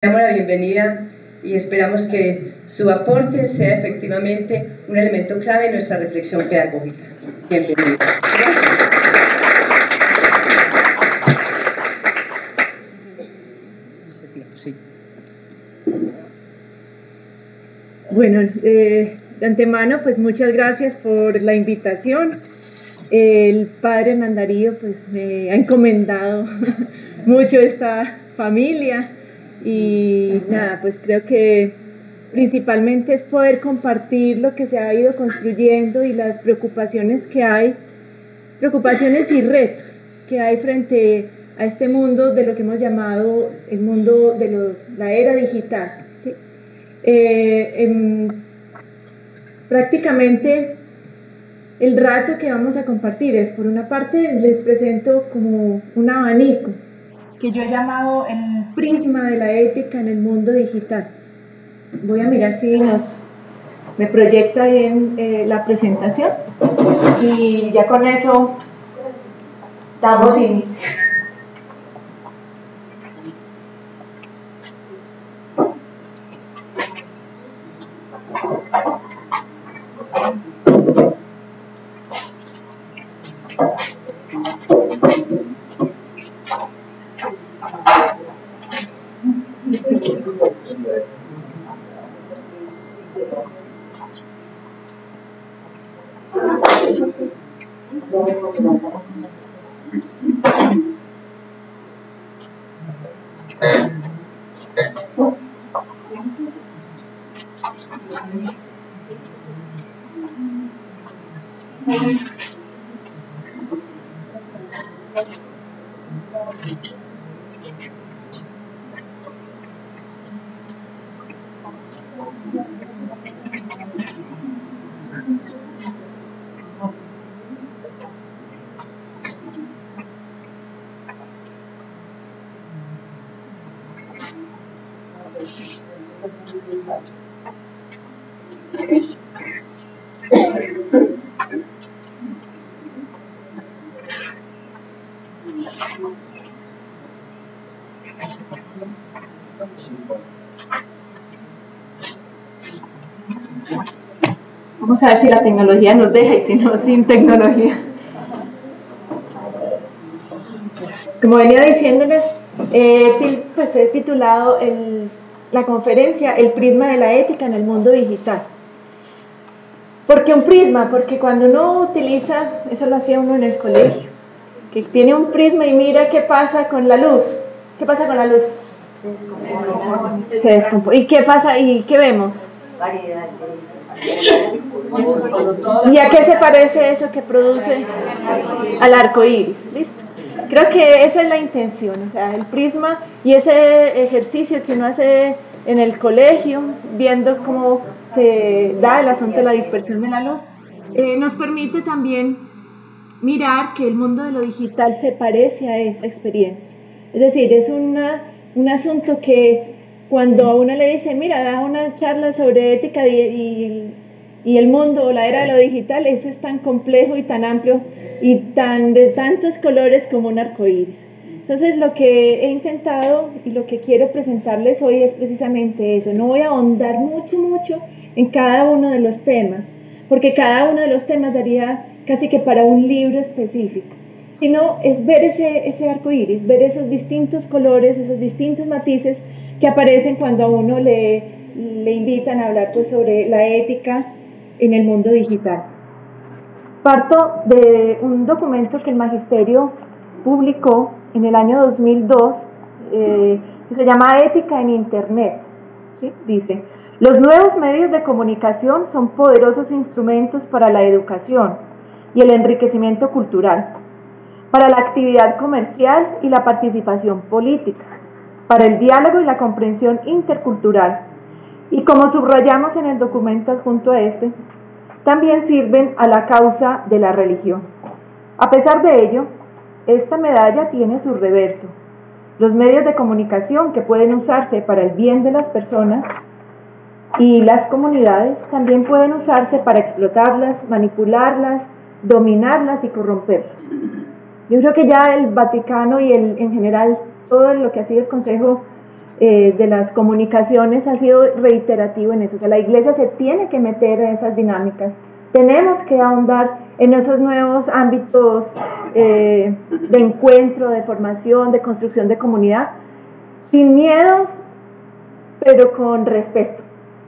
Damos la bienvenida y esperamos que su aporte sea efectivamente un elemento clave en nuestra reflexión pedagógica. Bienvenido. Bueno, de antemano, pues muchas gracias por la invitación. El padre Mandarío pues me ha encomendado mucho esta familia y nada, pues creo que principalmente es poder compartir lo que se ha ido construyendo y las preocupaciones que hay, preocupaciones y retos que hay frente a este mundo de lo que hemos llamado el mundo de la era digital, ¿sí? Prácticamente el rato que vamos a compartir es, por una parte, les presento como un abanico que yo he llamado el prisma de la ética en el mundo digital. Voy a mirar si me proyecta bien la presentación y ya con eso damos inicio. Vamos a ver si la tecnología nos deja y si no, sin tecnología. Como venía diciéndoles, pues he titulado la conferencia El prisma de la ética en el mundo digital. ¿Por qué un prisma? Porque cuando uno utiliza, eso lo hacía uno en el colegio, que tiene un prisma y mira qué pasa con la luz. ¿Qué pasa con la luz? Se descompone. ¿Y qué pasa? ¿Y qué vemos? Variedad. ¿Y a qué se parece eso que produce al arco iris? ¿Listo? Creo que esa es la intención, o sea, el prisma y ese ejercicio que uno hace en el colegio, viendo cómo se da el asunto de la dispersión de la luz, nos permite también mirar que el mundo de lo digital se parece a esa experiencia. Es decir, es un asunto que cuando a uno le dicen, mira, da una charla sobre ética y el mundo o la era de lo digital, eso es tan complejo y tan amplio y de tantos colores como un arco iris. Entonces lo que he intentado y lo que quiero presentarles hoy es precisamente eso. No voy a ahondar mucho en cada uno de los temas, porque cada uno de los temas daría casi que para un libro específico, sino es ver ese arco iris, ver esos distintos colores, esos distintos matices que aparecen cuando a uno le invitan a hablar pues sobre la ética en el mundo digital. Parto de un documento que el Magisterio publicó en el año 2002, que se llama Ética en Internet. ¿Sí? Dice, los nuevos medios de comunicación son poderosos instrumentos para la educación y el enriquecimiento cultural, para la actividad comercial y la participación política, para el diálogo y la comprensión intercultural, y como subrayamos en el documento adjunto a este, también sirven a la causa de la religión. A pesar de ello, esta medalla tiene su reverso. Los medios de comunicación que pueden usarse para el bien de las personas y las comunidades también pueden usarse para explotarlas, manipularlas, dominarlas y corromperlas. Yo creo que ya el Vaticano y en general todo lo que ha sido el Consejo de las comunicaciones ha sido reiterativo en eso. O sea, la iglesia se tiene que meter en esas dinámicas. Tenemos que ahondar en esos nuevos ámbitos de encuentro, de formación, de construcción de comunidad, sin miedos, pero con respeto,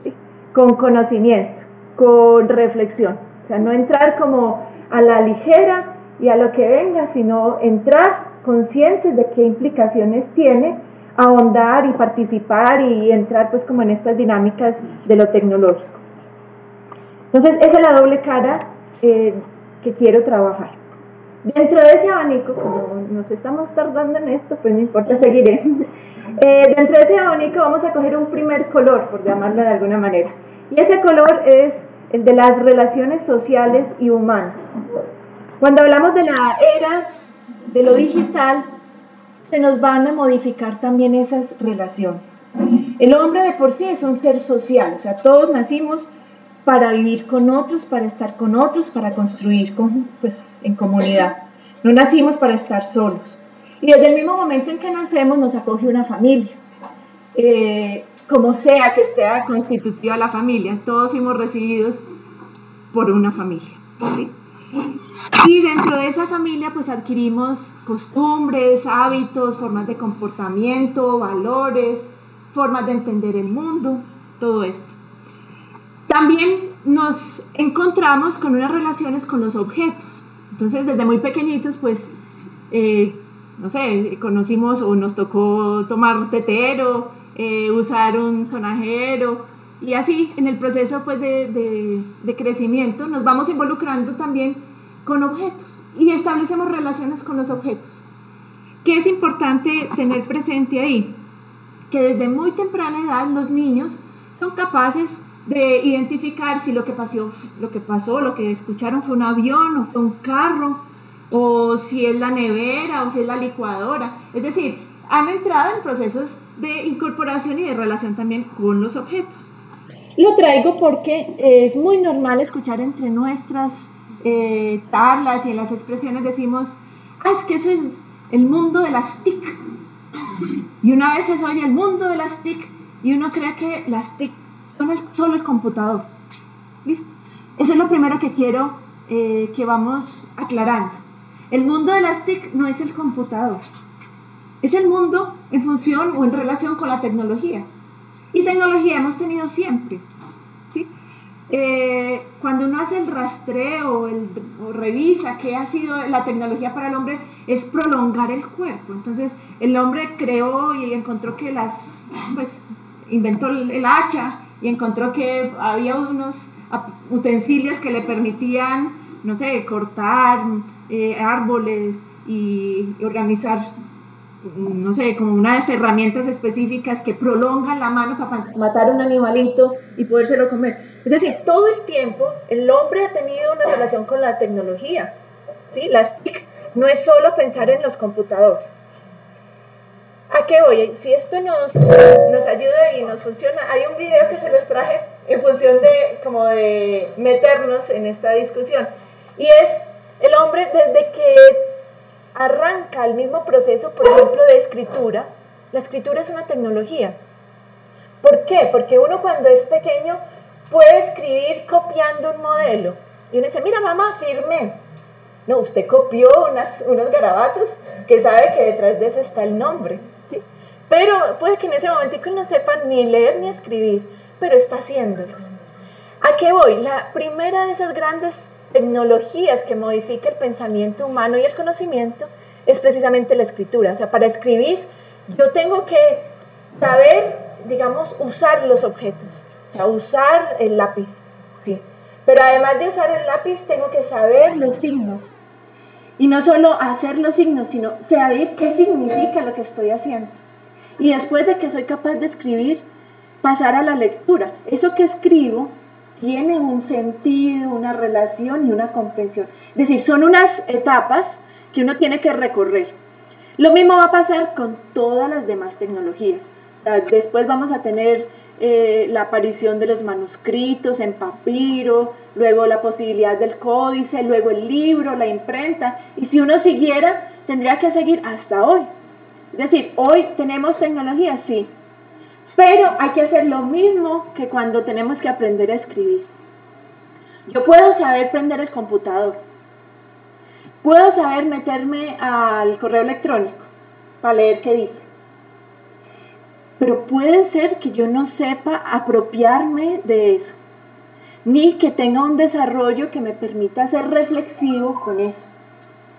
¿sí? Con conocimiento, con reflexión. O sea, no entrar como a la ligera y a lo que venga, sino entrar conscientes de qué implicaciones tiene, ahondar y participar y entrar pues como en estas dinámicas de lo tecnológico. Entonces, esa es la doble cara que quiero trabajar. Dentro de ese abanico, como nos estamos tardando en esto, pues no importa, seguiré. Dentro de ese abanico vamos a coger un primer color, por llamarlo de alguna manera. Y ese color es el de las relaciones sociales y humanas. Cuando hablamos de la era de lo digital, se nos van a modificar también esas relaciones. El hombre de por sí es un ser social, o sea, todos nacimos para vivir con otros, para estar con otros, para construir pues, en comunidad. No nacimos para estar solos. Y desde el mismo momento en que nacemos nos acoge una familia. Como sea que esté constitutiva la familia, todos fuimos recibidos por una familia, ¿sí? Y dentro de esa familia pues adquirimos costumbres, hábitos, formas de comportamiento, valores, formas de entender el mundo, todo esto. También nos encontramos con unas relaciones con los objetos. Entonces desde muy pequeñitos pues, no sé, conocimos o nos tocó tomar tetero, usar un sonajero, y así en el proceso pues, de crecimiento nos vamos involucrando también con objetos y establecemos relaciones con los objetos. ¿Qué es importante tener presente ahí? Que desde muy temprana edad los niños son capaces de identificar si lo que pasó, lo que escucharon fue un avión o fue un carro, o si es la nevera o si es la licuadora. Es decir, han entrado en procesos de incorporación y de relación también con los objetos. Lo traigo porque es muy normal escuchar entre nuestras tablas y en las expresiones decimos, es que eso es el mundo de las TIC. Y una vez se oye el mundo de las TIC y uno cree que las TIC son solo el computador. ¿Listo? Eso es lo primero que quiero que vamos aclarando. El mundo de las TIC no es el computador. Es el mundo en función o en relación con la tecnología. Y tecnología hemos tenido siempre, ¿sí? Cuando uno hace el rastreo o revisa qué ha sido la tecnología para el hombre, es prolongar el cuerpo. Entonces, el hombre creó y encontró que inventó el hacha y encontró que había unos utensilios que le permitían, no sé, cortar árboles y organizar, no sé, como unas herramientas específicas que prolongan la mano para matar un animalito y podérselo comer. Es decir, todo el tiempo el hombre ha tenido una relación con la tecnología, ¿sí? Las TIC no es solo pensar en los computadores. ¿A qué voy? Si esto nos ayuda y nos funciona, hay un video que se los traje en función de meternos en esta discusión, y es el hombre desde que arranca el mismo proceso, por ejemplo, de escritura. La escritura es una tecnología. ¿Por qué? Porque uno cuando es pequeño puede escribir copiando un modelo. Y uno dice, mira mamá, firmé. No, usted copió unos garabatos que sabe que detrás de eso está el nombre, ¿sí? Pero puede que en ese momentico no sepa ni leer ni escribir, pero está haciéndolos. ¿A qué voy? La primera de esas grandes tecnologías que modifica el pensamiento humano y el conocimiento es precisamente la escritura. O sea, para escribir yo tengo que saber, digamos, usar los objetos, o sea, usar el lápiz, ¿sí? Pero además de usar el lápiz tengo que saber los signos. Y no solo hacer los signos, sino saber qué significa lo que estoy haciendo. Y después de que soy capaz de escribir, pasar a la lectura. Eso que escribo tiene un sentido, una relación y una comprensión. Es decir, son unas etapas que uno tiene que recorrer. Lo mismo va a pasar con todas las demás tecnologías. O sea, después vamos a tener la aparición de los manuscritos en papiro, luego la posibilidad del códice, luego el libro, la imprenta, y si uno siguiera, tendría que seguir hasta hoy. Es decir, hoy tenemos tecnología, sí, Pero hay que hacer lo mismo que cuando tenemos que aprender a escribir. Yo puedo saber prender el computador, puedo saber meterme al correo electrónico para leer qué dice, pero puede ser que yo no sepa apropiarme de eso, ni que tenga un desarrollo que me permita ser reflexivo con eso.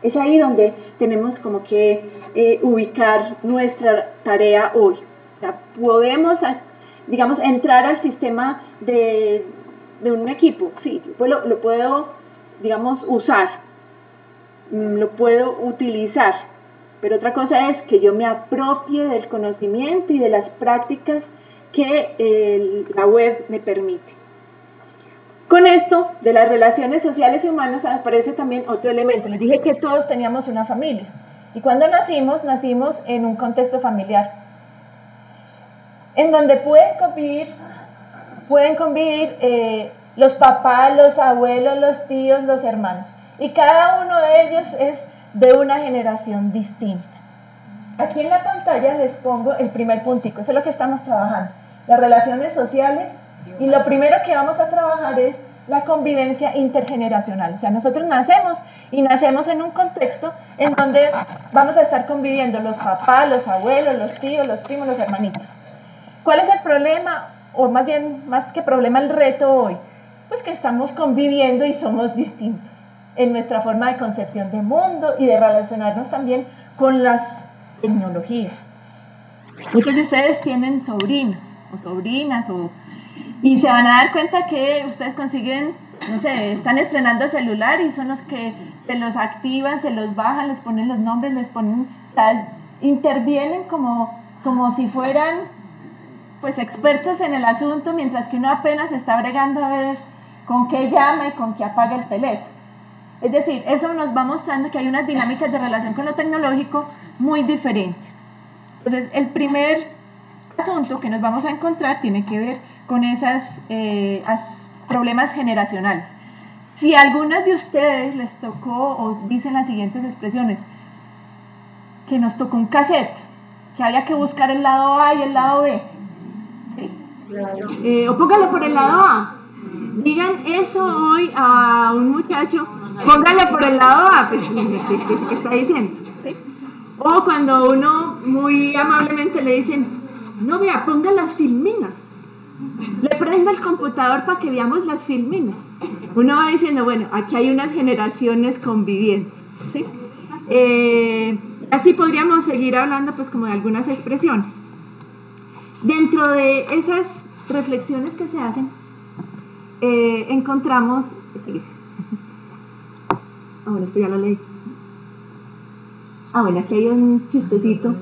Es ahí donde tenemos como que ubicar nuestra tarea hoy. O sea, podemos, digamos, entrar al sistema de un equipo, sí, pues lo puedo, digamos, usar, lo puedo utilizar, pero otra cosa es que yo me apropie del conocimiento y de las prácticas que la web me permite. Con esto de las relaciones sociales y humanas aparece también otro elemento. Les dije que todos teníamos una familia y cuando nacimos en un contexto familiar en donde pueden convivir los papás, los abuelos, los tíos, los hermanos, y cada uno de ellos es de una generación distinta. Aquí en la pantalla les pongo el primer puntico, eso es lo que estamos trabajando, las relaciones sociales, y lo primero que vamos a trabajar es la convivencia intergeneracional. O sea, nosotros nacemos en un contexto en donde vamos a estar conviviendo los papás, los abuelos, los tíos, los primos, los hermanitos. ¿Cuál es el problema? O más bien, más que problema, el reto hoy. Pues que estamos conviviendo y somos distintos en nuestra forma de concepción de mundo y de relacionarnos también con las tecnologías. Muchos de ustedes tienen sobrinos o sobrinas y se van a dar cuenta que ustedes consiguen, no sé, están estrenando celular y son los que se los activan, se los bajan, les ponen los nombres, les ponen, o sea, intervienen como si fueran pues expertos en el asunto, mientras que uno apenas está bregando a ver con qué llama y con qué apaga el teléfono. Es decir, eso nos va mostrando que hay unas dinámicas de relación con lo tecnológico muy diferentes. Entonces, el primer asunto que nos vamos a encontrar tiene que ver con esos problemas generacionales. Si a algunas de ustedes les tocó o dicen las siguientes expresiones, que nos tocó un cassette, que había que buscar el lado A y el lado B, o póngalo por el lado A. Digan eso hoy a un muchacho, póngalo por el lado A, pues, ¿qué está diciendo? ¿Sí? O cuando uno muy amablemente le dicen, no vea, ponga las filminas, le prenda el computador para que veamos las filminas. Uno va diciendo, bueno, aquí hay unas generaciones conviviendo, ¿sí? Así podríamos seguir hablando pues como de algunas expresiones. Dentro de esas reflexiones que se hacen, encontramos, bueno, esto ya lo leí. Bueno, aquí hay un chistecito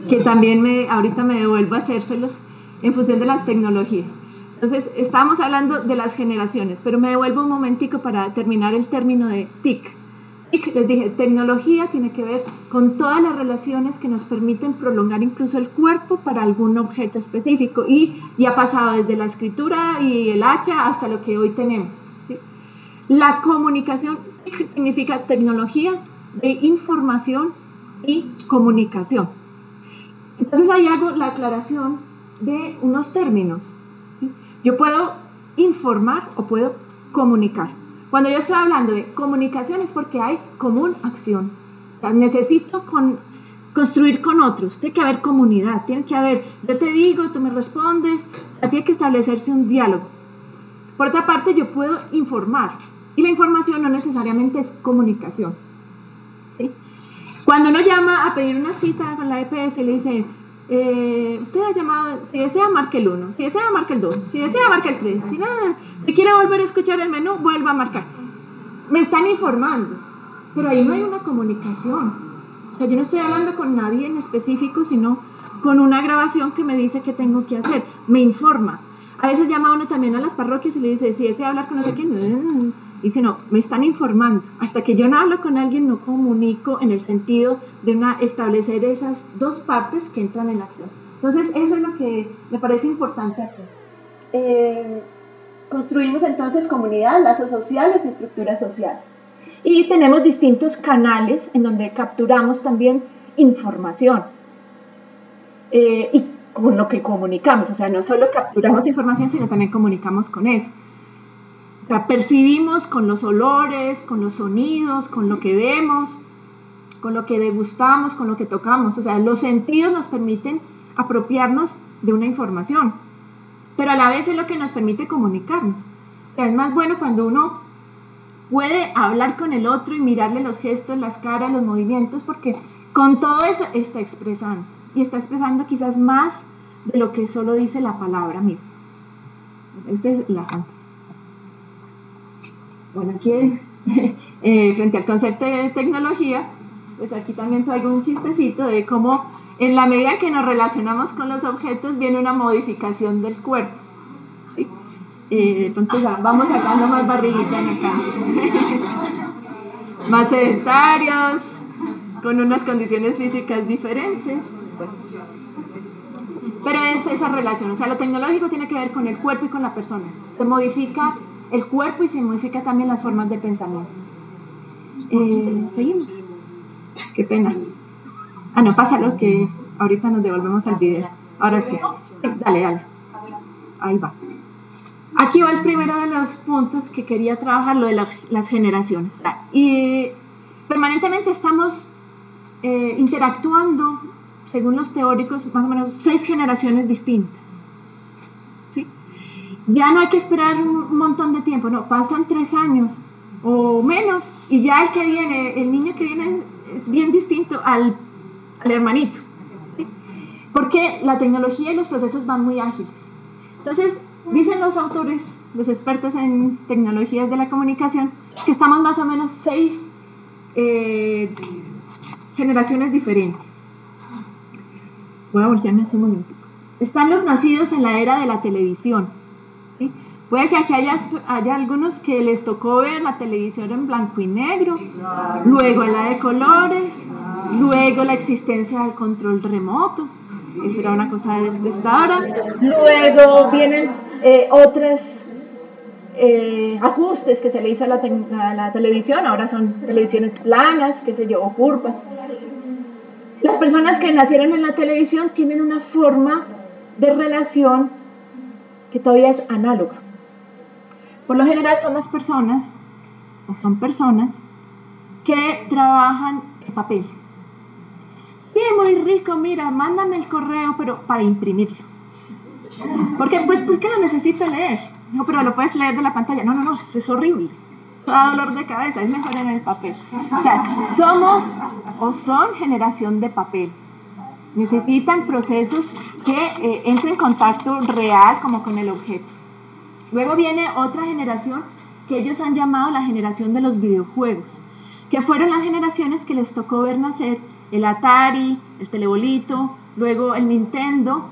que también ahorita me devuelvo a hacérselos en función de las tecnologías. Entonces, estábamos hablando de las generaciones, pero me devuelvo un momentico para terminar el término de TIC. TIC, les dije, tecnología tiene que ver con todas las relaciones que nos permiten prolongar incluso el cuerpo para algún objeto específico y ha pasado desde la escritura y el hacha hasta lo que hoy tenemos, ¿sí? La comunicación significa tecnologías de información y comunicación. Entonces ahí hago la aclaración de unos términos, ¿sí? Yo puedo informar o puedo comunicar. Cuando yo estoy hablando de comunicación es porque hay común acción. O sea, necesito construir con otros. Tiene que haber comunidad, tiene que haber, yo te digo, tú me respondes, tiene que establecerse un diálogo. Por otra parte, yo puedo informar. Y la información no necesariamente es comunicación, ¿sí? Cuando uno llama a pedir una cita con la EPS, le dice, usted ha llamado, si desea marque el 1, si desea marque el 2, si desea marque el 3, si quiere volver a escuchar el menú, vuelva a marcar. Me están informando, pero ahí no hay una comunicación. O sea, yo no estoy hablando con nadie en específico, sino con una grabación que me dice qué tengo que hacer, me informa. A veces llama uno también a las parroquias y le dice, si desea hablar con no sé quién, y dice, no, me están informando. Hasta que yo no hablo con alguien, no comunico en el sentido de establecer esas dos partes que entran en la acción. Entonces, eso es lo que me parece importante hacer. Construimos entonces comunidad, lazos sociales, estructuras sociales. Y tenemos distintos canales en donde capturamos también información. Y con lo que comunicamos, o sea, no solo capturamos información, sino también comunicamos con eso. O sea, percibimos con los olores, con los sonidos, con lo que vemos, con lo que degustamos, con lo que tocamos. O sea, los sentidos nos permiten apropiarnos de una información, pero a la vez es lo que nos permite comunicarnos. O sea, es más bueno cuando uno puede hablar con el otro y mirarle los gestos, las caras, los movimientos, porque con todo eso está expresando, y está expresando quizás más de lo que solo dice la palabra misma. Esta es la fantasía. Bueno, aquí frente al concepto de tecnología, pues aquí también traigo un chistecito de cómo en la medida que nos relacionamos con los objetos viene una modificación del cuerpo, ¿sí? De pronto ya vamos sacando más barriguita en acá. Más sedentarios, con unas condiciones físicas diferentes. Bueno. Pero es esa relación, o sea, lo tecnológico tiene que ver con el cuerpo y con la persona. Se modifica el cuerpo y se modifica también las formas de pensamiento. Seguimos. Qué pena. No, pásalo que ahorita nos devolvemos al video. Ahora sí. Sí, dale. Ahí va. Aquí va el primero de los puntos que quería trabajar, lo de las generaciones. Y permanentemente estamos interactuando, según los teóricos, más o menos 6 generaciones distintas. ¿Sí? Ya no hay que esperar un montón de tiempo, no, pasan 3 años o menos y ya el niño que viene es bien distinto al hermanito, ¿sí? Porque la tecnología y los procesos van muy ágiles. Entonces, dicen los autores, los expertos en tecnologías de la comunicación, que estamos más o menos 6 generaciones diferentes. Voy a voltear en este momento. Están los nacidos en la era de la televisión, ¿sí? Puede que aquí haya algunos que les tocó ver la televisión en blanco y negro, luego la de colores, luego la existencia del control remoto, eso era una cosa desgastadora, luego vienen otros ajustes que se le hizo a la televisión, ahora son televisiones planas, qué sé yo, o curvas. Las personas que nacieron en la televisión tienen una forma de relación que todavía es análoga. Por lo general son personas que trabajan en papel. Sí, muy rico, mira, mándame el correo, pero para imprimirlo. ¿Por qué? Pues porque lo necesito leer. No, pero lo puedes leer de la pantalla. No, eso es horrible. Da dolor de cabeza, es mejor en el papel. O sea, son generación de papel. Necesitan procesos que entren en contacto real como con el objeto. Luego viene otra generación que ellos han llamado la generación de los videojuegos, que fueron las generaciones que les tocó ver nacer el Atari, el telebolito, luego el Nintendo,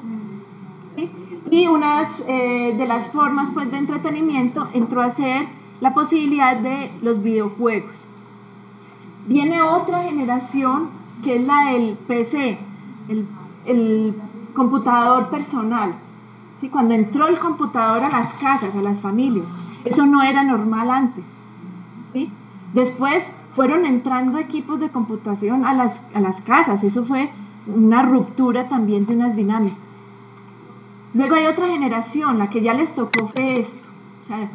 ¿sí? Y unas de las formas pues, de entretenimiento entró a ser la posibilidad de los videojuegos. Viene otra generación que es la del PC, el computador personal. ¿Sí? Cuando entró el computador a las casas, a las familias, eso no era normal antes. ¿Sí? Después fueron entrando equipos de computación a las casas, eso fue una ruptura también de unas dinámicas. Luego hay otra generación, la que ya les tocó fue esto, o sea,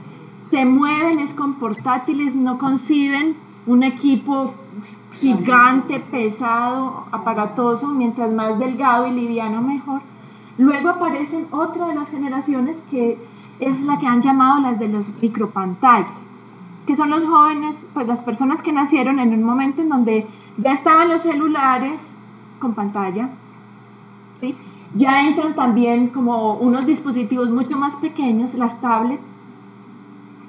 se mueven es con portátiles, no conciben un equipo gigante, pesado, aparatoso, mientras más delgado y liviano mejor. Luego aparecen otra de las generaciones que es la que han llamado las de los micropantallas, que son los jóvenes, pues las personas que nacieron en un momento en donde ya estaban los celulares con pantalla, ¿sí? Ya entran también como unos dispositivos mucho más pequeños, las tablets,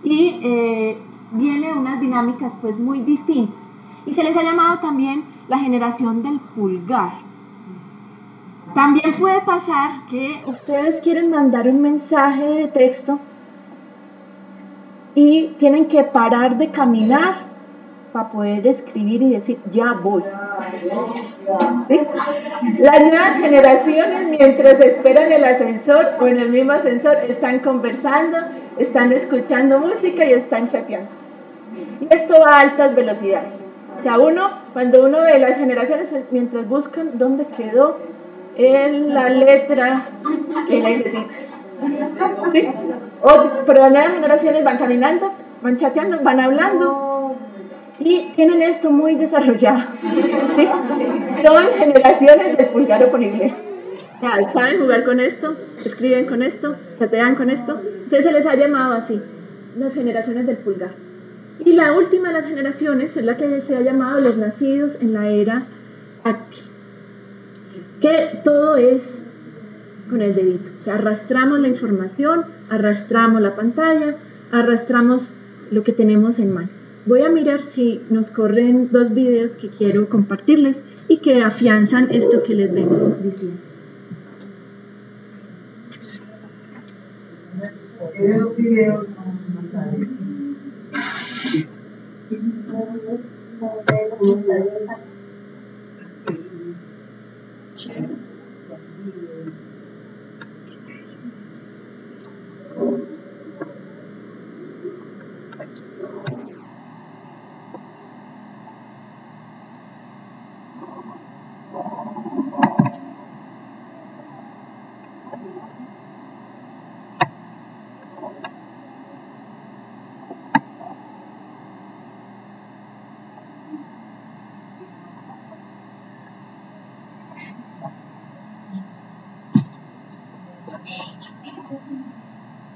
y vienen unas dinámicas pues muy distintas. Y se les ha llamado también la generación del pulgar. También puede pasar que ustedes quieren mandar un mensaje de texto y tienen que parar de caminar para poder escribir y decir, ya voy. ¿Sí? Las nuevas generaciones, mientras esperan el ascensor o en el mismo ascensor, están conversando, están escuchando música y están chateando. Y esto va a altas velocidades. O sea, cuando uno ve las generaciones, mientras buscan dónde quedó es la letra que necesita. ¿Sí? Pero las nuevas generaciones van caminando, van chateando, van hablando y tienen esto muy desarrollado. ¿Sí? Son generaciones del pulgar oponible. O sea, saben jugar con esto, escriben con esto, chatean con esto. Entonces se les ha llamado así, las generaciones del pulgar. Y la última de las generaciones es la que se ha llamado los nacidos en la era táctil. Que todo es con el dedito. O sea, arrastramos la información, arrastramos la pantalla, arrastramos lo que tenemos en mano. Voy a mirar si nos corren 2 videos que quiero compartirles y que afianzan esto que les vengo diciendo. Los videos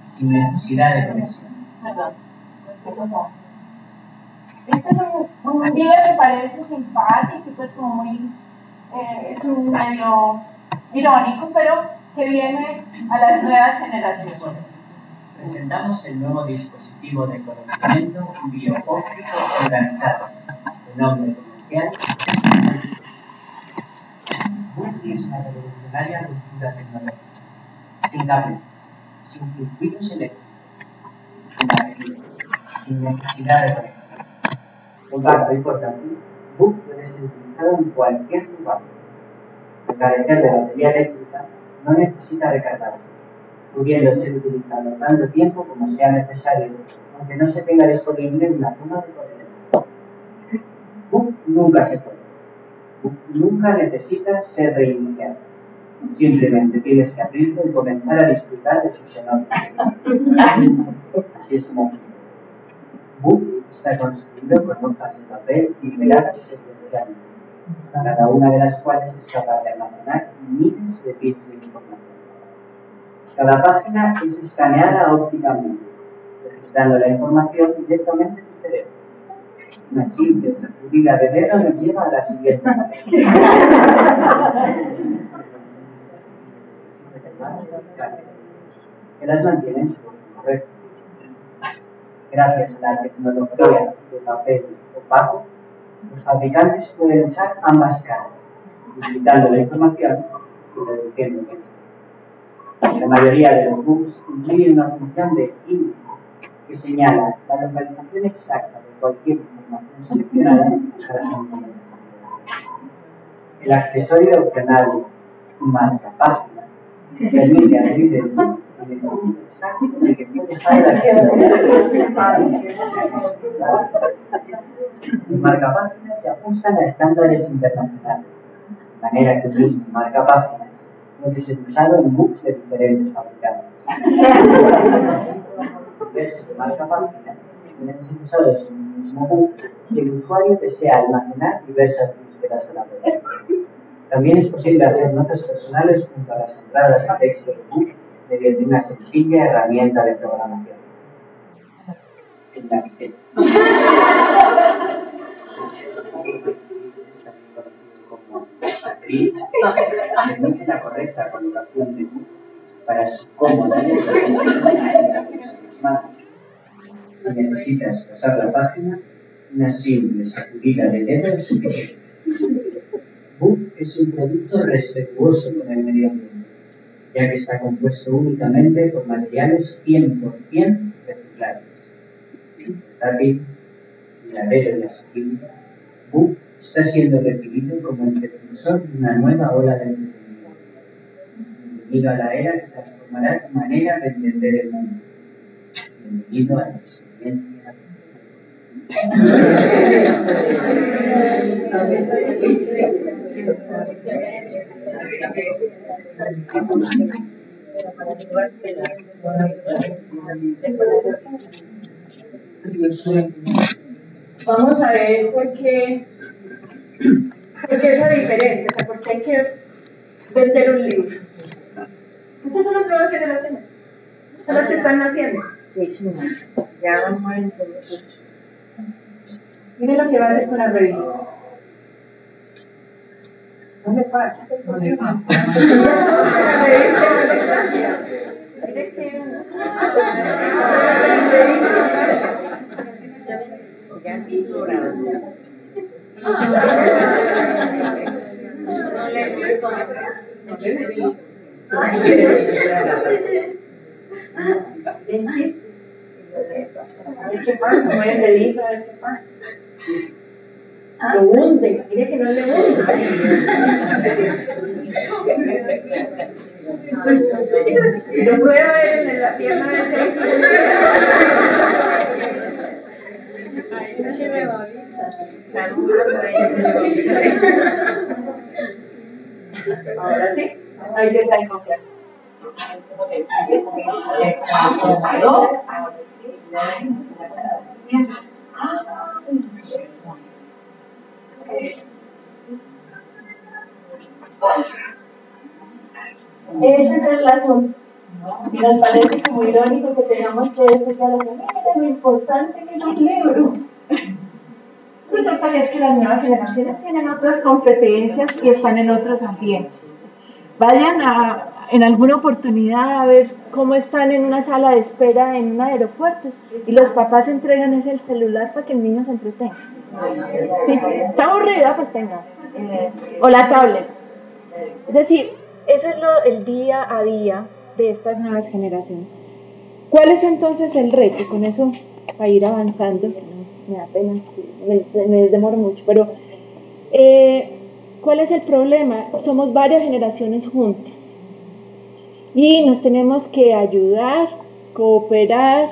sin necesidad de conexión. Este es un video que parece simpático y pues como muy, es un medio irónico, pero que viene a las nuevas generaciones. Presentamos el nuevo dispositivo de conocimiento bioóptico organizado, de nombre comercial. Bull es una revolucionaria ruptura tecnológica, sin cables, sin circuitos eléctricos, sin batería, sin necesidad de conexión. Por tanto y por tanto, Bull puede ser utilizado en cualquier lugar. Al carecer de batería eléctrica, no necesita recargarse, pudiendo ser utilizado tanto tiempo como sea necesario, aunque no se tenga disponible en una zona de corriente. Bull nunca se puede. Nunca necesitas ser reiniciado. Simplemente tienes que abrirlo y comenzar a disfrutar de sus enormes. Así es como Bull está construido con hojas de papel liberadas secuencialmente, cada una de las cuales es capaz de almacenar miles de bits de información. Cada página es escaneada ópticamente, registrando la información directamente en tu cerebro. Una simple sacudida de dedo nos lleva a la siguiente que las mantiene en su orden correcto. Gracias a la tecnología de papel opaco, los fabricantes pueden usar ambas caras, duplicando la información y reduciendo costes. La mayoría de los bugs incluyen una función de índice que señala la localización exacta de cualquier información seleccionada para su movimiento. El accesorio opcional marca páginas permite abrir el bug en el punto exacto en el que puede dejar la sesión. Los marcapáginas se ajustan a estándares internacionales, de manera que el mismo marcapáginas puede ser usado en bugs de diferentes fabricantes. Diversos marcapáginas pueden ser usados en el mismo bug si el usuario desea almacenar diversas búsquedas a la vez. También es posible hacer notas personales junto a las entradas de texto del bug mediante una sencilla herramienta de programación. El Navigator. Como Atril, permite la correcta colocación de bug para su cómoda y si necesitas pasar la página, una simple sacudida de dedo es suficiente. Bug es un producto respetuoso con el medio ambiente, ya que está compuesto únicamente por materiales 100% reciclables. Portátil, duradero y asequible, Bug está siendo recibido como el precursor de una nueva ola de entretenimiento. Bienvenido a la era que transformará tu manera de entender el mundo. Bienvenido a la experiencia. Vamos a ver por qué esa diferencia, o sea, por qué hay que vender un libro. Estas son las nuevas generaciones, son las que están naciendo. Sí, sí, ya vamos a ver todo. Miren lo que va a hacer con la revista. No me pasa. No le pasa. La revista no le cambia. Mire que Ya es ignorado. No le gustó. No le gustó. a ver qué pasa, voy a leer a ver qué pasa. Lo hunde, mire que no le hunde. Lo prueba ver en la pierna de 6 Ahora sí, ahí se está en confianza. Ese es el asunto. Y nos parece como irónico que tengamos que decir a los niños lo importante que es un libro. Resulta que es que las nuevas generaciones tienen otras competencias y están en otros ambientes. Vayan en alguna oportunidad a ver cómo están en una sala de espera en un aeropuerto y los papás entregan ese el celular para que el niño se entretenga. ¿Sí? ¿Está aburrida? Pues tenga. O la tablet. Es decir, eso es el día a día de estas nuevas generaciones. ¿Cuál es entonces el reto? Con eso, para ir avanzando, me da pena, me demoro mucho, pero ¿cuál es el problema? Somos varias generaciones juntas y nos tenemos que ayudar, cooperar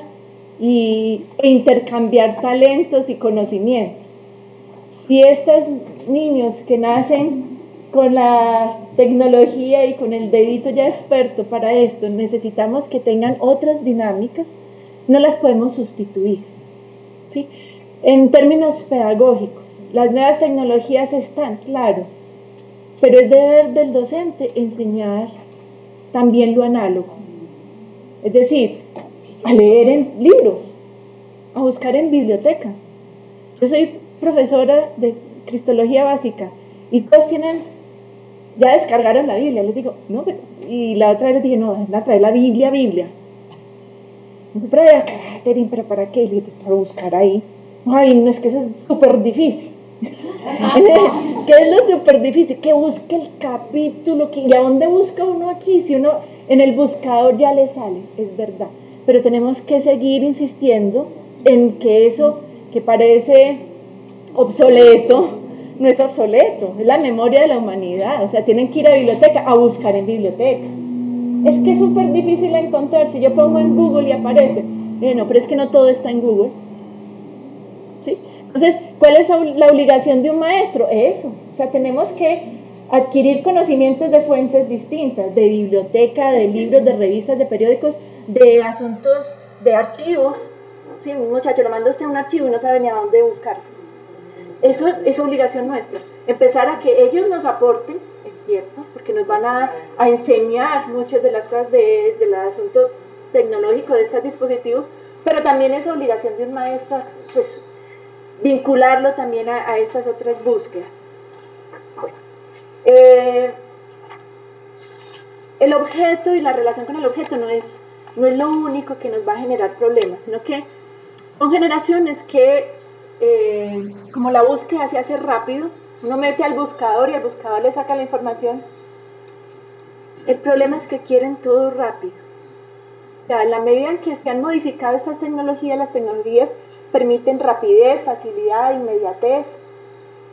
e intercambiar talentos y conocimientos. Si estos niños que nacen con la tecnología y con el dedito ya experto para esto, necesitamos que tengan otras dinámicas, no las podemos sustituir, ¿sí? En términos pedagógicos, las nuevas tecnologías están, claro, pero es deber del docente enseñar también lo análogo, es decir, a leer en libros, a buscar en biblioteca. Yo soy profesora de Cristología Básica y todos ya descargaron la Biblia. Les digo, no, y la otra vez les dije, no, la trae la Biblia. Pero Catherine, ¿pero para qué? Y le dije, pues para buscar ahí. Ay, no, es que eso es súper difícil. ¿Qué es lo súper difícil? Que busque el capítulo, ¿y a dónde busca uno aquí? Si uno en el buscador ya le sale, es verdad. Pero tenemos que seguir insistiendo en que eso que parece obsoleto, no es obsoleto, es la memoria de la humanidad. O sea, tienen que ir a biblioteca, a buscar en biblioteca. Es que es súper difícil encontrar. Si yo pongo en Google y aparece, no, pero es que no todo está en Google. ¿Sí? Entonces, ¿cuál es la obligación de un maestro? Eso. O sea, tenemos que adquirir conocimientos de fuentes distintas, de biblioteca, de libros, de revistas, de periódicos, de asuntos, de archivos. Sí, un muchacho lo manda usted a un archivo y no sabe ni a dónde buscarlo. Eso es obligación nuestra, empezar a que ellos nos aporten, es cierto, porque nos van a enseñar muchas de las cosas del asunto tecnológico de estos dispositivos, pero también es obligación de un maestro, pues, vincularlo también a estas otras búsquedas. Bueno, el objeto y la relación con el objeto no es lo único que nos va a generar problemas, sino que son generaciones que como la búsqueda se hace rápido, uno mete al buscador y el buscador le saca la información. El problema es que quieren todo rápido. O sea, en la medida en que se han modificado estas tecnologías, las tecnologías permiten rapidez, facilidad, inmediatez,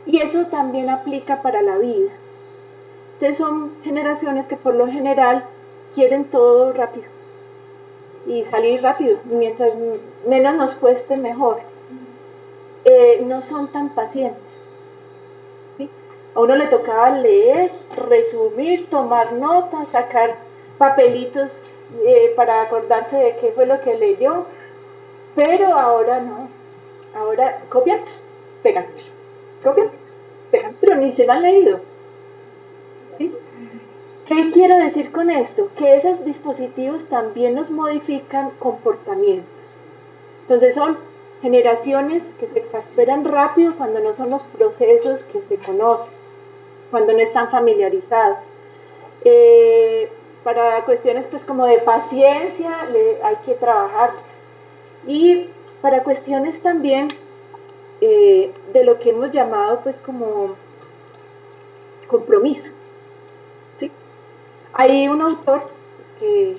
y eso también aplica para la vida. Entonces son generaciones que por lo general quieren todo rápido y salir rápido, mientras menos nos cueste mejor. No son tan pacientes, ¿sí? A uno le tocaba leer, resumir, tomar notas, sacar papelitos para acordarse de qué fue lo que leyó, pero ahora no, ahora copian, pegan, pero ni se lo han leído. ¿Sí? ¿Qué quiero decir con esto? Que esos dispositivos también nos modifican comportamientos. Entonces son generaciones que se exasperan rápido cuando no son los procesos que se conocen, cuando no están familiarizados. Para cuestiones pues como de paciencia hay que trabajarles. Y para cuestiones también de lo que hemos llamado pues como compromiso. ¿Sí? Hay un autor que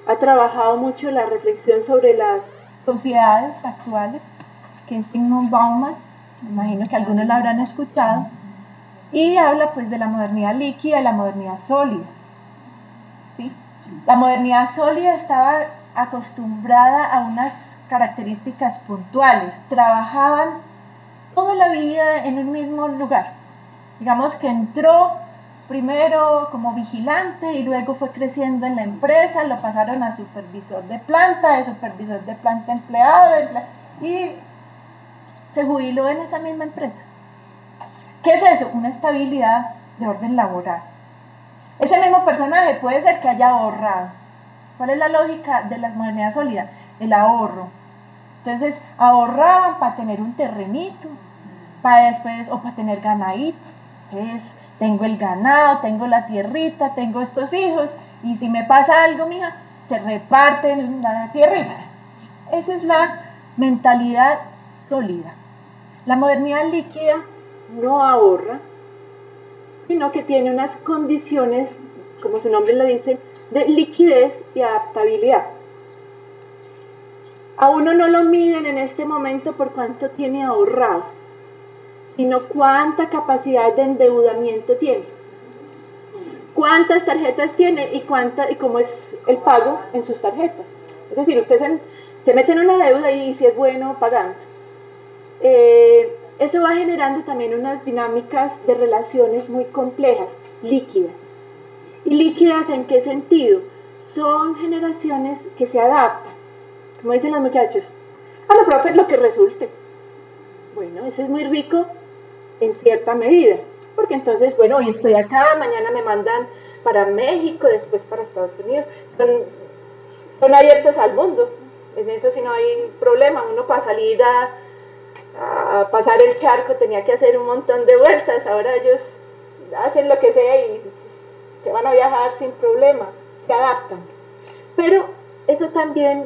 ha trabajado mucho la reflexión sobre las sociedades actuales, que es Zygmunt Bauman, me imagino que algunos la habrán escuchado, y habla pues de la modernidad líquida y la modernidad sólida. ¿Sí? La modernidad sólida estaba acostumbrada a unas características puntuales, trabajaban toda la vida en un mismo lugar. Digamos que entró primero como vigilante y luego fue creciendo en la empresa, lo pasaron a supervisor de planta, de supervisor de planta empleado, y se jubiló en esa misma empresa. ¿Qué es eso? Una estabilidad de orden laboral. Ese mismo personaje puede ser que haya ahorrado. ¿Cuál es la lógica de la modernidad sólida? El ahorro. Entonces ahorraban para tener un terrenito, para después, o para tener ganadito. Entonces tengo el ganado, tengo la tierrita, tengo estos hijos, y si me pasa algo, mija, se reparten la tierrita. Esa es la mentalidad sólida. La modernidad líquida no ahorra, sino que tiene unas condiciones, como su nombre lo dice, de liquidez y adaptabilidad. A uno no lo miden en este momento por cuánto tiene ahorrado, sino cuánta capacidad de endeudamiento tiene, cuántas tarjetas tiene y cómo es el pago en sus tarjetas. Es decir, usted se mete en una deuda y si es bueno pagando. Eso va generando también unas dinámicas de relaciones muy complejas, líquidas. ¿Y líquidas en qué sentido? Son generaciones que se adaptan. Como dicen los muchachos, no, profe, lo que resulte. Bueno, eso es muy rico en cierta medida, porque entonces, bueno, hoy estoy acá, mañana me mandan para México, después para Estados Unidos. Son abiertos al mundo. En eso sí no hay problema. Uno para salir a pasar el charco tenía que hacer un montón de vueltas, ahora ellos hacen lo que sea y se van a viajar sin problema, se adaptan. Pero eso también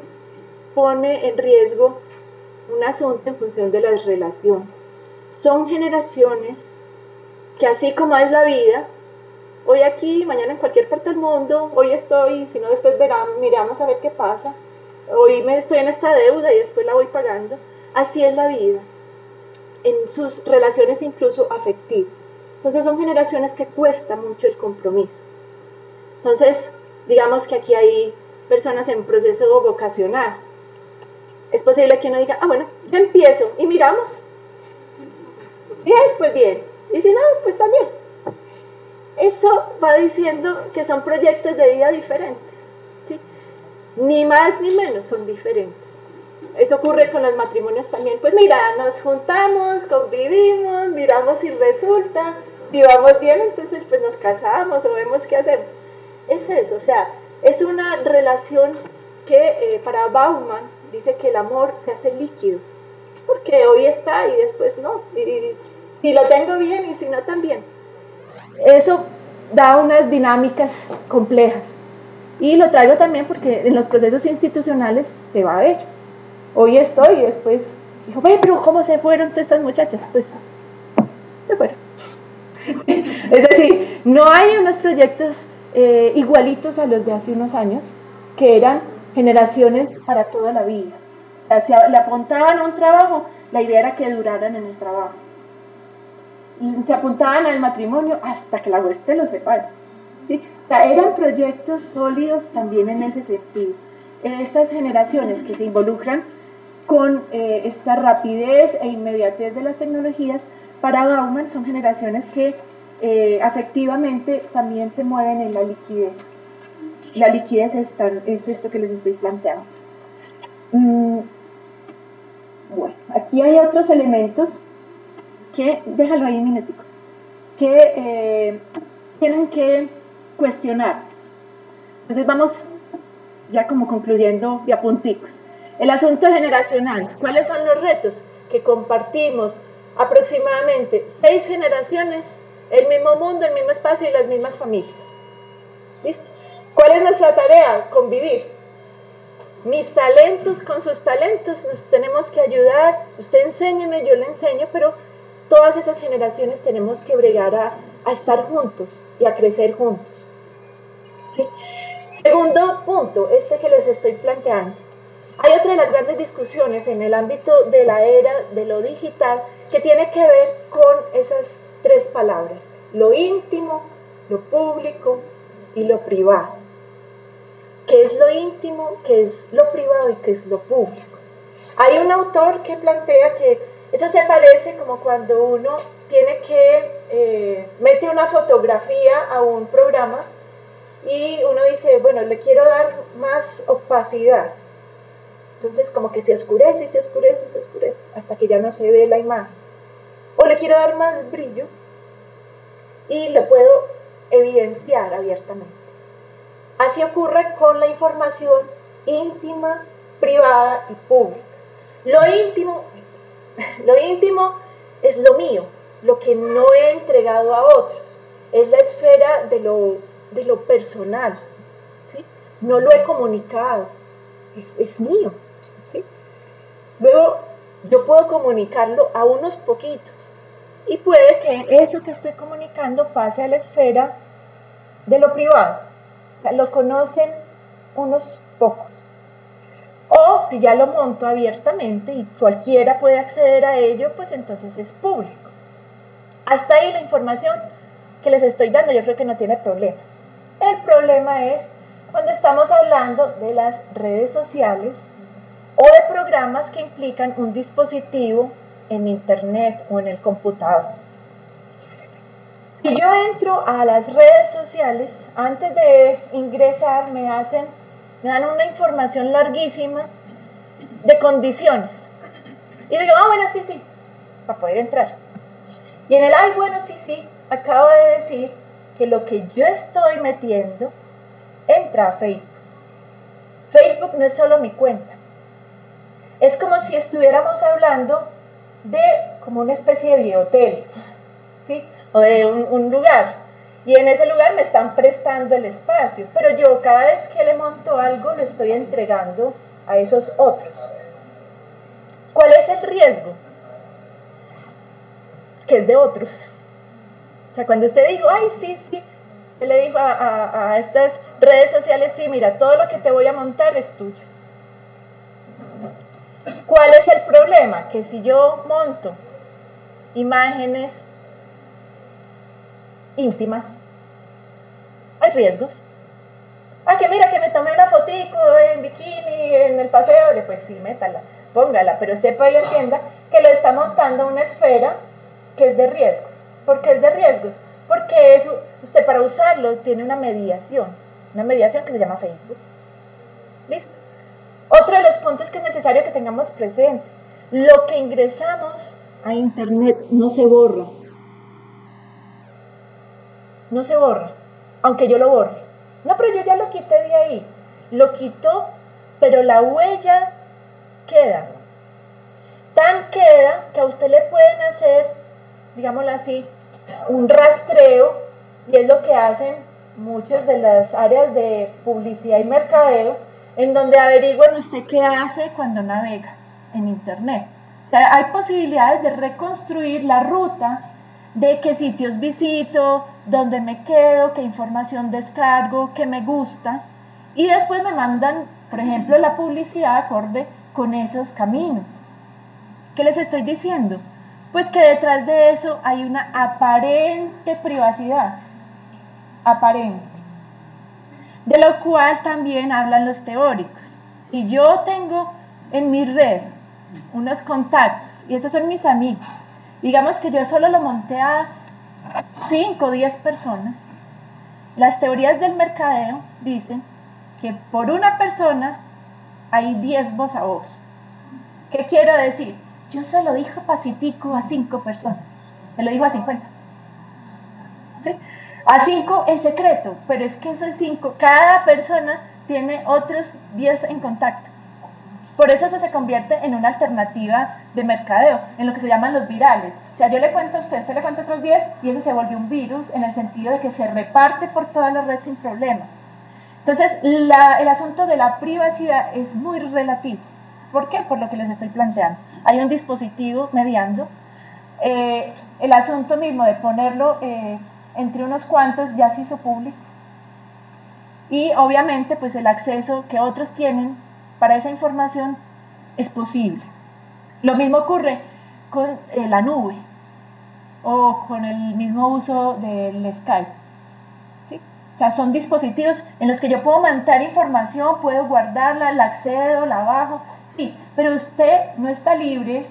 pone en riesgo un asunto en función de las relaciones. Son generaciones que así como es la vida, hoy aquí, mañana en cualquier parte del mundo, hoy estoy, si no después miramos a ver qué pasa, hoy estoy en esta deuda y después la voy pagando, así es la vida, en sus relaciones incluso afectivas. Entonces son generaciones que cuesta mucho el compromiso. Entonces, digamos que aquí hay personas en proceso vocacional. Es posible que uno diga, bueno, yo empiezo y miramos. Si es, pues bien. Y si no, pues también. Eso va diciendo que son proyectos de vida diferentes. ¿Sí? Ni más ni menos, son diferentes. Eso ocurre con los matrimonios también. Pues mira, nos juntamos, convivimos, miramos si resulta. Si vamos bien, entonces pues nos casamos o vemos qué hacemos. Es eso, o sea, es una relación que para Bauman dice que el amor se hace líquido, porque hoy está y después no, y si lo tengo bien y si no también. Eso da unas dinámicas complejas, y lo traigo también porque en los procesos institucionales se va a ver. Hoy estoy y después dijo, pero ¿cómo se fueron todas estas muchachas? Pues se fueron. Sí. Es decir, no hay unos proyectos igualitos a los de hace unos años, que eran generaciones para toda la vida. O sea, si le apuntaban a un trabajo, la idea era que duraran en el trabajo. Y se apuntaban al matrimonio hasta que la muerte los separe. ¿Sí? O sea, eran proyectos sólidos también en ese sentido. Estas generaciones que se involucran con esta rapidez e inmediatez de las tecnologías, para Bauman son generaciones que afectivamente también se mueven en la liquidez. La liquidez es esto que les estoy planteando. Bueno, aquí hay otros elementos que, déjalo ahí un minutico, que tienen que cuestionarnos. Entonces vamos ya como concluyendo de a punticos. El asunto generacional. ¿Cuáles son los retos? Que compartimos aproximadamente 6 generaciones, el mismo mundo, el mismo espacio y las mismas familias. ¿Listo? ¿Cuál es nuestra tarea? Convivir. Mis talentos con sus talentos, nos tenemos que ayudar. Usted enséñeme, yo le enseño, pero todas esas generaciones tenemos que bregar a estar juntos y a crecer juntos. ¿Sí? Segundo punto, este que les estoy planteando. Hay otra de las grandes discusiones en el ámbito de la era de lo digital que tiene que ver con esas 3 palabras: lo íntimo, lo público y lo privado. ¿Qué es lo íntimo? ¿Qué es lo privado? ¿Y qué es lo público? Hay un autor que plantea que esto se parece como cuando uno tiene que mete una fotografía a un programa y uno dice, bueno, le quiero dar más opacidad. Entonces como que se oscurece y se oscurece y se oscurece hasta que ya no se ve la imagen. O le quiero dar más brillo y lo puedo evidenciar abiertamente. Así ocurre con la información íntima, privada y pública. Lo íntimo es lo mío, lo que no he entregado a otros. Es la esfera de lo personal, ¿sí? No lo he comunicado, es mío, ¿sí? Luego yo puedo comunicarlo a unos poquitos y puede que eso que estoy comunicando pase a la esfera de lo privado. O sea, lo conocen unos pocos. O si ya lo monto abiertamente y cualquiera puede acceder a ello, pues entonces es público. Hasta ahí la información que les estoy dando yo creo que no tiene problema. El problema es cuando estamos hablando de las redes sociales o de programas que implican un dispositivo en internet o en el computador. Si yo entro a las redes sociales, antes de ingresar me dan una información larguísima de condiciones. Y digo, bueno, sí, para poder entrar. Y en el, bueno, sí, acabo de decir que lo que yo estoy metiendo entra a Facebook. Facebook no es solo mi cuenta. Es como si estuviéramos hablando de como una especie de hotel, ¿sí? O de un lugar, y en ese lugar me están prestando el espacio, pero yo cada vez que le monto algo le estoy entregando a esos otros. ¿Cuál es el riesgo? Que es de otros. O sea, cuando usted dijo, sí, yo le digo a estas redes sociales, sí, mira, todo lo que te voy a montar es tuyo. ¿Cuál es el problema? Que si yo monto imágenes íntimas, hay riesgos. Que mira que me tomé una fotico en bikini en el paseo, pues sí, métala, póngala, pero sepa y entienda que lo está montando una esfera que es de riesgos. ¿Por qué es de riesgos? Porque eso, usted para usarlo tiene una mediación que se llama Facebook. ¿Listo? Otro de los puntos que es necesario que tengamos presente: lo que ingresamos a internet no se borra. No se borra, aunque yo lo borre. No, pero yo ya lo quité de ahí. Lo quitó, pero la huella queda. Tan queda que a usted le pueden hacer, digámoslo así, un rastreo, y es lo que hacen muchas de las áreas de publicidad y mercadeo, en donde averiguan usted qué hace cuando navega en internet. O sea, hay posibilidades de reconstruir la ruta de qué sitios visito, dónde me quedo, qué información descargo, qué me gusta, y después me mandan, por ejemplo, la publicidad acorde con esos caminos. ¿Qué les estoy diciendo? Pues que detrás de eso hay una aparente privacidad, aparente, de lo cual también hablan los teóricos. Si yo tengo en mi red unos contactos, y esos son mis amigos, digamos que yo solo lo monté a 5 o 10 personas, las teorías del mercadeo dicen que por una persona hay 10 voz a voz. ¿Qué quiero decir? Yo se lo dije pacitico a 5 personas, se lo digo a 50. ¿Sí? A 5 es secreto, pero es que esos 5, cada persona tiene otros 10 en contacto. Por eso eso se convierte en una alternativa de mercadeo, en lo que se llaman los virales. O sea, yo le cuento a usted le cuenta a otros 10 y eso se vuelve un virus en el sentido de que se reparte por toda la red sin problema. Entonces, el asunto de la privacidad es muy relativo. ¿Por qué? Por lo que les estoy planteando. Hay un dispositivo mediando. El asunto mismo de ponerlo entre unos cuantos ya se hizo público. Y obviamente, pues el acceso que otros tienen para esa información es posible. Lo mismo ocurre con la nube o con el mismo uso del Skype. ¿Sí? O sea, son dispositivos en los que yo puedo mandar información, puedo guardarla, la accedo, la bajo, sí, pero usted no está libre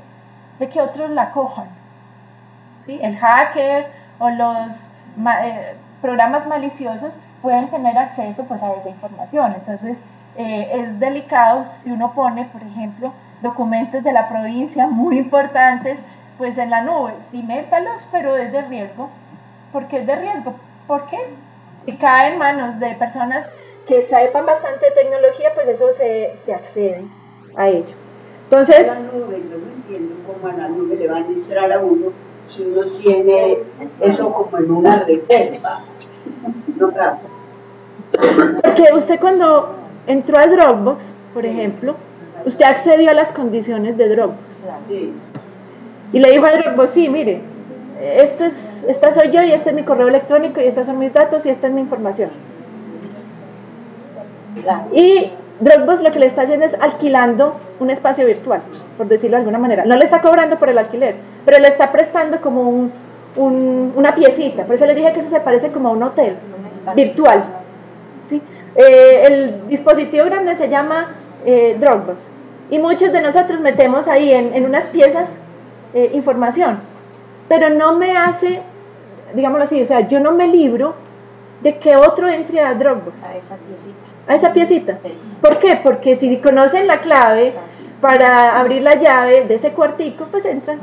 de que otros la cojan. ¿Sí? El hacker o los programas maliciosos pueden tener acceso pues, a esa información. Entonces, es delicado si uno pone, por ejemplo, documentos de la provincia muy importantes, pues en la nube. Sí, métalos, pero es de riesgo. ¿Por qué es de riesgo? ¿Por qué? Si cae en manos de personas que sepan bastante de tecnología, pues eso se accede a ello. Entonces, la nube, yo no entiendo cómo a la nube le van a entrar a uno si uno tiene eso como en una reserva. No, claro. Porque usted cuando entró a Dropbox, por ejemplo, usted accedió a las condiciones de Dropbox. Sí. Y le dijo a Dropbox, sí, mire, esta soy yo y este es mi correo electrónico y estos son mis datos y esta es mi información. Y Dropbox lo que le está haciendo es alquilando un espacio virtual, por decirlo de alguna manera. No le está cobrando por el alquiler, pero le está prestando como una piecita. Por eso les dije que eso se parece como a un hotel virtual. ¿Sí? El dispositivo grande se llama Dropbox. Y muchos de nosotros metemos ahí en unas piezas información. Pero no me hace, digámoslo así, o sea, yo no me libro de que otro entre a Dropbox. A esa piecita. A esa piecita. Sí. ¿Por qué? Porque si conocen la clave para abrir la llave de ese cuartico, pues entran.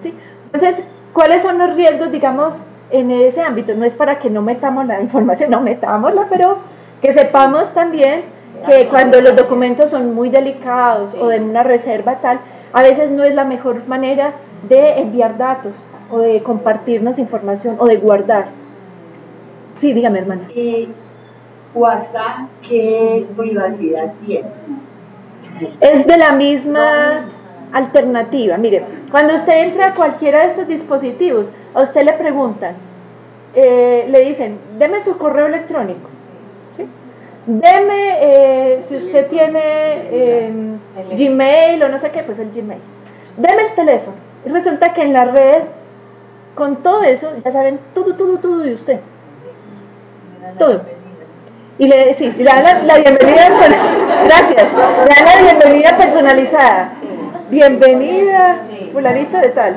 ¿Sí? Entonces, ¿cuáles son los riesgos, digamos, en ese ámbito? No es para que no metamos la información, no metámosla, pero que sepamos también que cuando los documentos son muy delicados, sí, o de una reserva tal, a veces no es la mejor manera de enviar datos o de compartirnos información o de guardar. Sí, dígame, hermana. ¿Y WhatsApp qué privacidad tiene? Es de la misma alternativa. Mire, cuando usted entra a cualquiera de estos dispositivos, a usted le preguntan, le dicen, deme su correo electrónico, ¿sí? Deme, si usted tiene Gmail o no sé qué, pues el Gmail. Deme el teléfono. Y resulta que en la red, con todo eso, ya saben todo de usted. Todo. Y le dan la bienvenida, gracias, le dan la bienvenida personalizada. Bienvenida, fulanito de tal.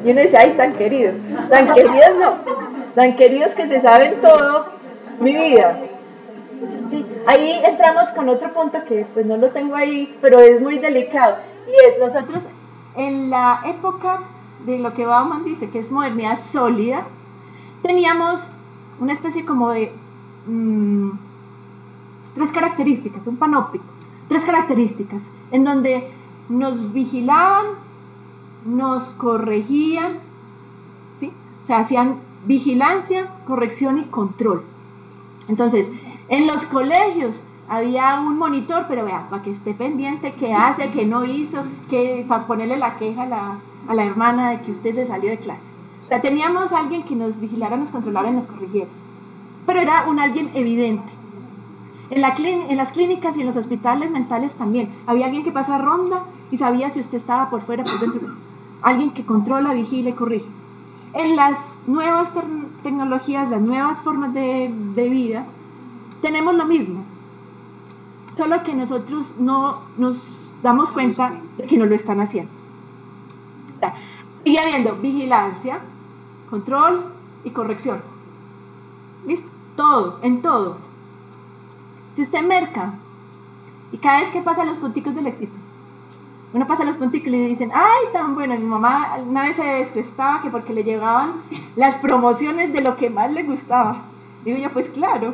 Y uno dice, ay, tan queridos no, tan queridos que se saben todo, mi vida. Sí, ahí entramos con otro punto que pues no lo tengo ahí, pero es muy delicado. Y es, nosotros en la época de lo que Bauman dice que es modernidad sólida, teníamos una especie como de 3 características, un panóptico, 3 características, en donde nos vigilaban, nos corregían, ¿sí? O sea, hacían vigilancia, corrección y control. Entonces, en los colegios había un monitor, pero vea, para que esté pendiente qué hace, qué no hizo, para ponerle la queja a la hermana de que usted se salió de clase. O sea, teníamos a alguien que nos vigilara, nos controlara y nos corrigiera. Pero era un alguien evidente. En las clínicas y en los hospitales mentales también. Había alguien que pasaba ronda y sabía si usted estaba por fuera, por dentro. Alguien que controla, vigila y corrige. En las nuevas tecnologías, las nuevas formas de vida, tenemos lo mismo. Solo que nosotros no nos damos cuenta de que no lo están haciendo. O sea, sigue habiendo vigilancia, control, y corrección. ¿Listo? Todo, en todo. Si usted merca y cada vez que pasa los punticos del éxito, uno pasa los punticos y le dicen, ay, tan bueno, mi mamá una vez se descrestaba que porque le llevaban las promociones de lo que más le gustaba. Digo yo, pues claro,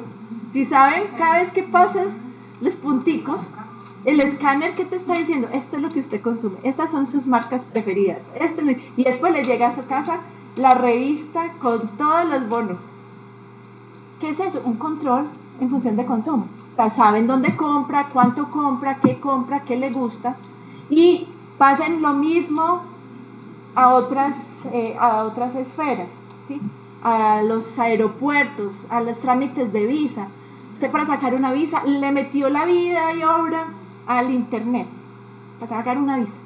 si saben, cada vez que pasas los punticos, el escáner que te está diciendo, esto es lo que usted consume, estas son sus marcas preferidas, y después le llega a su casa la revista con todos los bonos. ¿Qué es eso? Un control en función de consumo. O sea, saben dónde compra, cuánto compra, qué le gusta, y pasen lo mismo a otras esferas, ¿sí? A los aeropuertos, a los trámites de visa. Usted para sacar una visa le metió la vida y obra al internet para sacar una visa.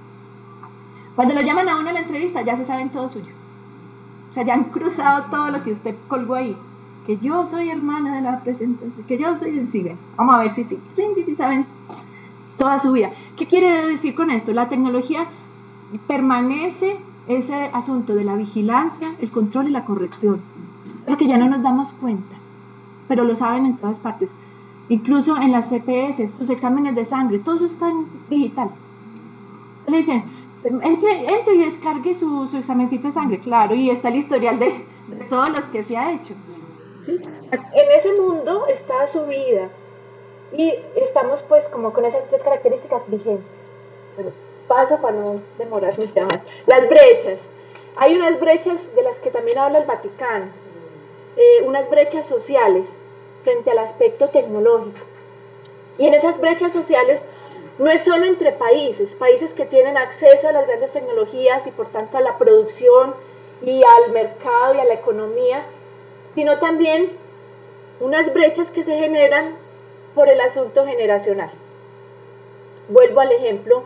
Cuando lo llaman a uno a la entrevista ya se saben todo suyo. O sea, ya han cruzado todo lo que usted colgó ahí. Que yo soy hermana de la presentación, que yo soy el CIBE. Vamos a ver si sí saben toda su vida. ¿Qué quiere decir con esto? La tecnología permanece ese asunto de la vigilancia, el control y la corrección. Solo que ya no nos damos cuenta, pero lo saben en todas partes. Incluso en las CPS, sus exámenes de sangre, todo eso está en digital. Se le dicen, entre y descargue su examencito de sangre, claro, y está el historial de todos los que se ha hecho. ¿Sí? En ese mundo está su vida y estamos pues como con esas tres características vigentes. Bueno, paso para no demorarme más. Las brechas. Hay unas brechas de las que también habla el Vaticano, unas brechas sociales frente al aspecto tecnológico. Y en esas brechas sociales no es solo entre países que tienen acceso a las grandes tecnologías y por tanto a la producción y al mercado y a la economía, sino también unas brechas que se generan por el asunto generacional. Vuelvo al ejemplo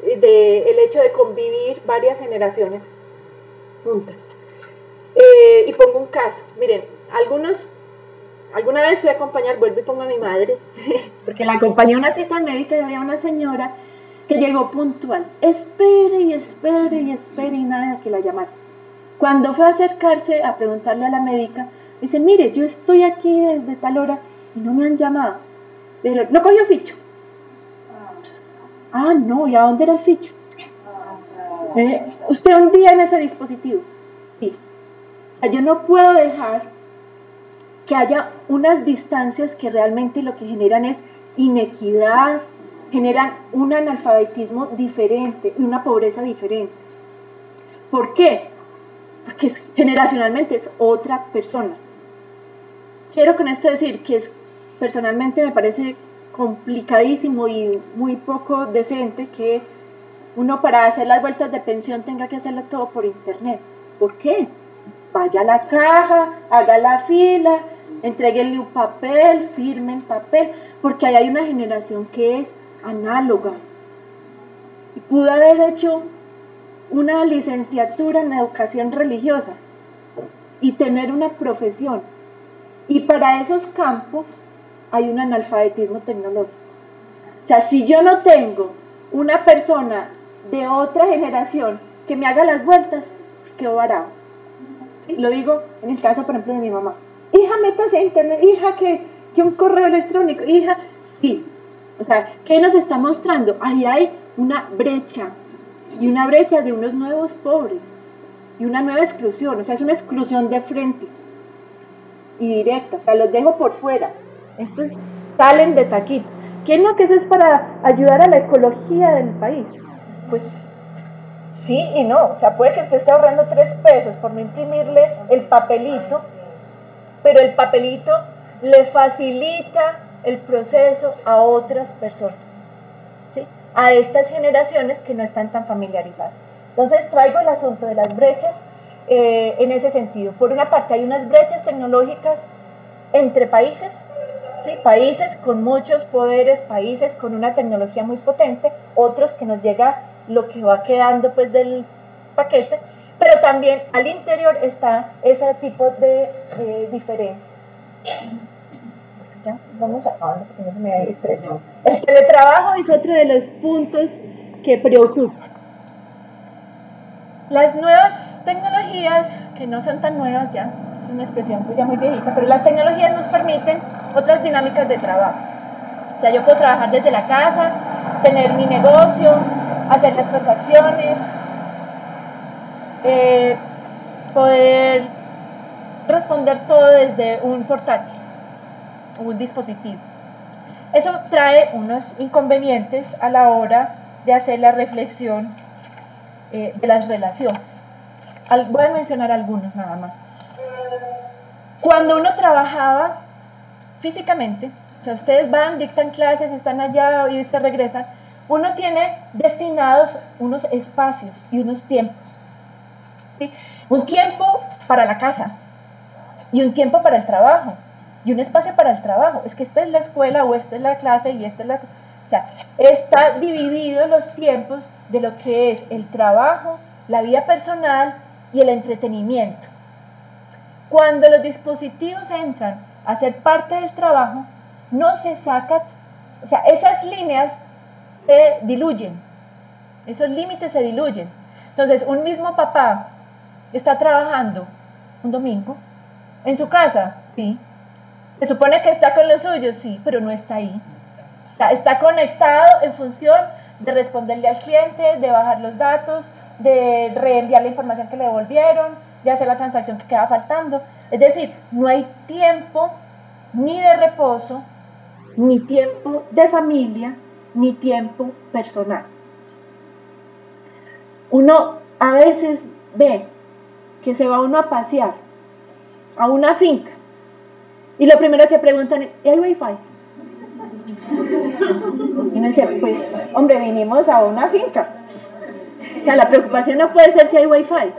del hecho de convivir varias generaciones juntas. Y pongo un caso. Miren, alguna vez fui a acompañar, vuelvo y pongo a mi madre, porque la acompañé a una cita médica y había una señora que llegó puntual. Espere y nada que la llamara. Cuando fue a acercarse a preguntarle a la médica, dice, mire, yo estoy aquí desde tal hora y no me han llamado. Pero no cogió ficho. Ah, no, ¿y a dónde era el ficho? ¿Usted un día en ese dispositivo? Sí. O sea, yo no puedo dejar que haya unas distancias que realmente lo que generan es inequidad, generan un analfabetismo diferente y una pobreza diferente. ¿Por qué? Porque generacionalmente es otra persona. Quiero con esto decir que personalmente me parece complicadísimo y muy poco decente que uno para hacer las vueltas de pensión tenga que hacerlo todo por internet. ¿Por qué? Vaya a la caja, haga la fila, entréguenle un papel, firmen papel, porque ahí hay una generación que es análoga. Y pudo haber hecho una licenciatura en educación religiosa y tener una profesión. Y para esos campos hay un analfabetismo tecnológico. O sea, si yo no tengo una persona de otra generación que me haga las vueltas, quedo varado. ¿Sí? Lo digo en el caso, por ejemplo, de mi mamá. Hija, métase a internet, hija, que un correo electrónico, hija, sí. O sea, ¿qué nos está mostrando? Ahí hay una brecha, y una brecha de unos nuevos pobres, y una nueva exclusión, o sea, es una exclusión de frente, y directa, o sea, los dejo por fuera. Estos salen de taquito. ¿Qué es lo que eso es para ayudar a la ecología del país? Pues sí y no, o sea, puede que usted esté ahorrando 3 pesos por no imprimirle el papelito, pero el papelito le facilita el proceso a otras personas, ¿sí? A estas generaciones que no están tan familiarizadas. Entonces traigo el asunto de las brechas en ese sentido. Por una parte hay unas brechas tecnológicas entre países, ¿sí? Países con muchos poderes, países con una tecnología muy potente, otros que nos llega lo que va quedando pues del paquete, pero también al interior está ese tipo de diferencias. Ya, vamos a porque no se me estresa. El teletrabajo es otro de los puntos que preocupa. Las nuevas tecnologías, que no son tan nuevas ya, es una expresión pues ya muy viejita, pero las tecnologías nos permiten otras dinámicas de trabajo. O sea, yo puedo trabajar desde la casa, tener mi negocio, hacer las transacciones, poder responder todo desde un portátil, un dispositivo. Eso trae unos inconvenientes a la hora de hacer la reflexión de las relaciones. Voy a mencionar algunos nada más. Cuando uno trabajaba físicamente, o sea, ustedes van, dictan clases, están allá y se regresan, uno tiene destinados unos espacios y unos tiempos, ¿sí? Un tiempo para la casa y un tiempo para el trabajo y un espacio para el trabajo. Es que esta es la escuela o esta es la clase y esta es la... O sea, está dividido los tiempos de lo que es el trabajo, la vida personal y el entretenimiento. Cuando los dispositivos entran a ser parte del trabajo, no se sacan, o sea, esas líneas se diluyen, esos límites se diluyen. Entonces, un mismo papá está trabajando un domingo en su casa, sí, se supone que está con los suyos, sí, pero no está ahí. Está conectado en función de responderle al cliente, de bajar los datos, de reenviar la información que le devolvieron, de hacer la transacción que queda faltando. Es decir, no hay tiempo ni de reposo, ni tiempo de familia, ni tiempo personal. Uno a veces ve que se va uno a pasear a una finca y lo primero que preguntan es, ¿y hay wifi? Y uno dice, pues hombre, vinimos a una finca. O sea, la preocupación no puede ser si hay wifi.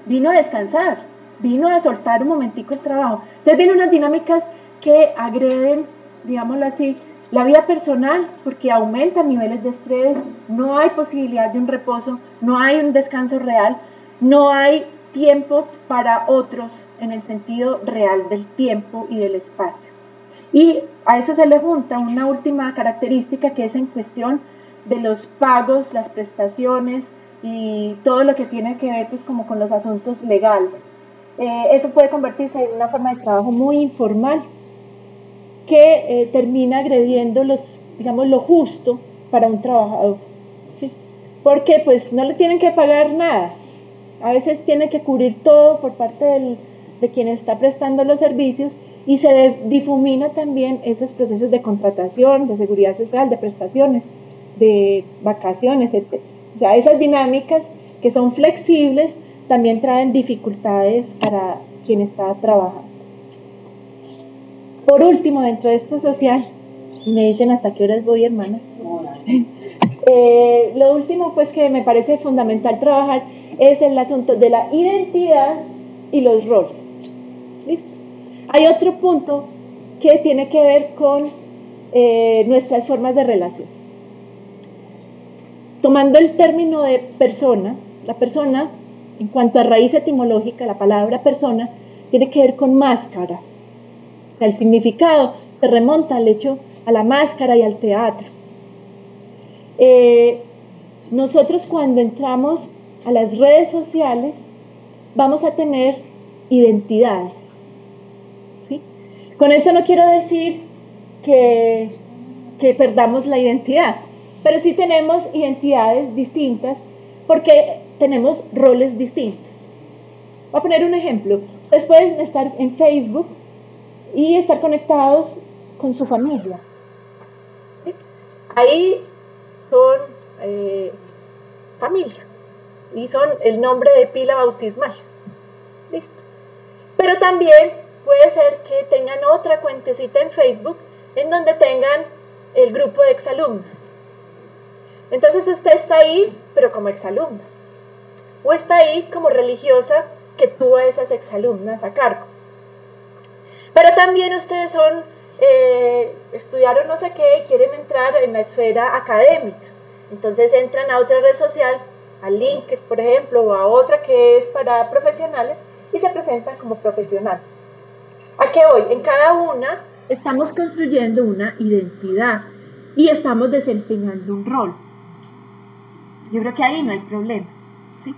Vino a descansar, vino a soltar un momentico el trabajo. Entonces vienen unas dinámicas que agreden, digámoslo así, la vida personal, porque aumentan niveles de estrés, no hay posibilidad de un reposo, no hay un descanso real, no hay tiempo para otros en el sentido real del tiempo y del espacio. Y a eso se le junta una última característica que es en cuestión de los pagos, las prestaciones y todo lo que tiene que ver pues, como con los asuntos legales. Eso puede convertirse en una forma de trabajo muy informal que termina agrediendo digamos, lo justo para un trabajador, ¿sí? Porque pues no le tienen que pagar nada, a veces tiene que cubrir todo por parte de quien está prestando los servicios y se difumina también esos procesos de contratación, de seguridad social, de prestaciones, de vacaciones, etc. O sea, esas dinámicas que son flexibles también traen dificultades para quien está trabajando. Por último, dentro de esto social, me dicen hasta qué horas voy, hermana. Lo último, pues, que me parece fundamental trabajar es el asunto de la identidad y los roles. ¿Listo? Hay otro punto que tiene que ver con nuestras formas de relación. Tomando el término de persona, la persona, en cuanto a raíz etimológica, la palabra persona, tiene que ver con máscara. O sea, el significado se remonta al hecho, a la máscara y al teatro. Nosotros cuando entramos a las redes sociales vamos a tener identidades, ¿sí? Con eso no quiero decir que perdamos la identidad, pero sí tenemos identidades distintas porque tenemos roles distintos. Voy a poner un ejemplo. Ustedes pueden estar en Facebook y estar conectados con su familia, ¿sí? Ahí son familia y son el nombre de pila bautismal. Listo. Pero también puede ser que tengan otra cuentecita en Facebook en donde tengan el grupo de exalumnas. Entonces usted está ahí, pero como exalumna. O está ahí como religiosa que tuvo a esas exalumnas a cargo. Pero también ustedes son, estudiaron no sé qué y quieren entrar en la esfera académica. Entonces entran a otra red social, a LinkedIn, por ejemplo, o a otra que es para profesionales y se presentan como profesional. ¿A qué voy? En cada una estamos construyendo una identidad y estamos desempeñando un rol. Yo creo que ahí no hay problema, ¿sí?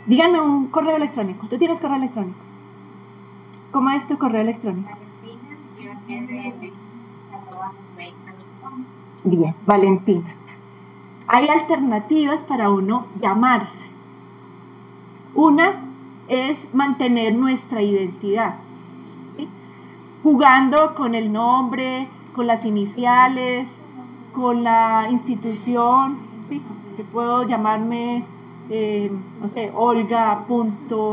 Díganme un correo electrónico. ¿Tú tienes correo electrónico? ¿Cómo es tu correo electrónico? Bien, Valentina. Hay alternativas para uno llamarse. Una es mantener nuestra identidad, ¿sí? Jugando con el nombre, con las iniciales, con la institución, ¿sí? Que puedo llamarme, no sé, Olga.Gómez,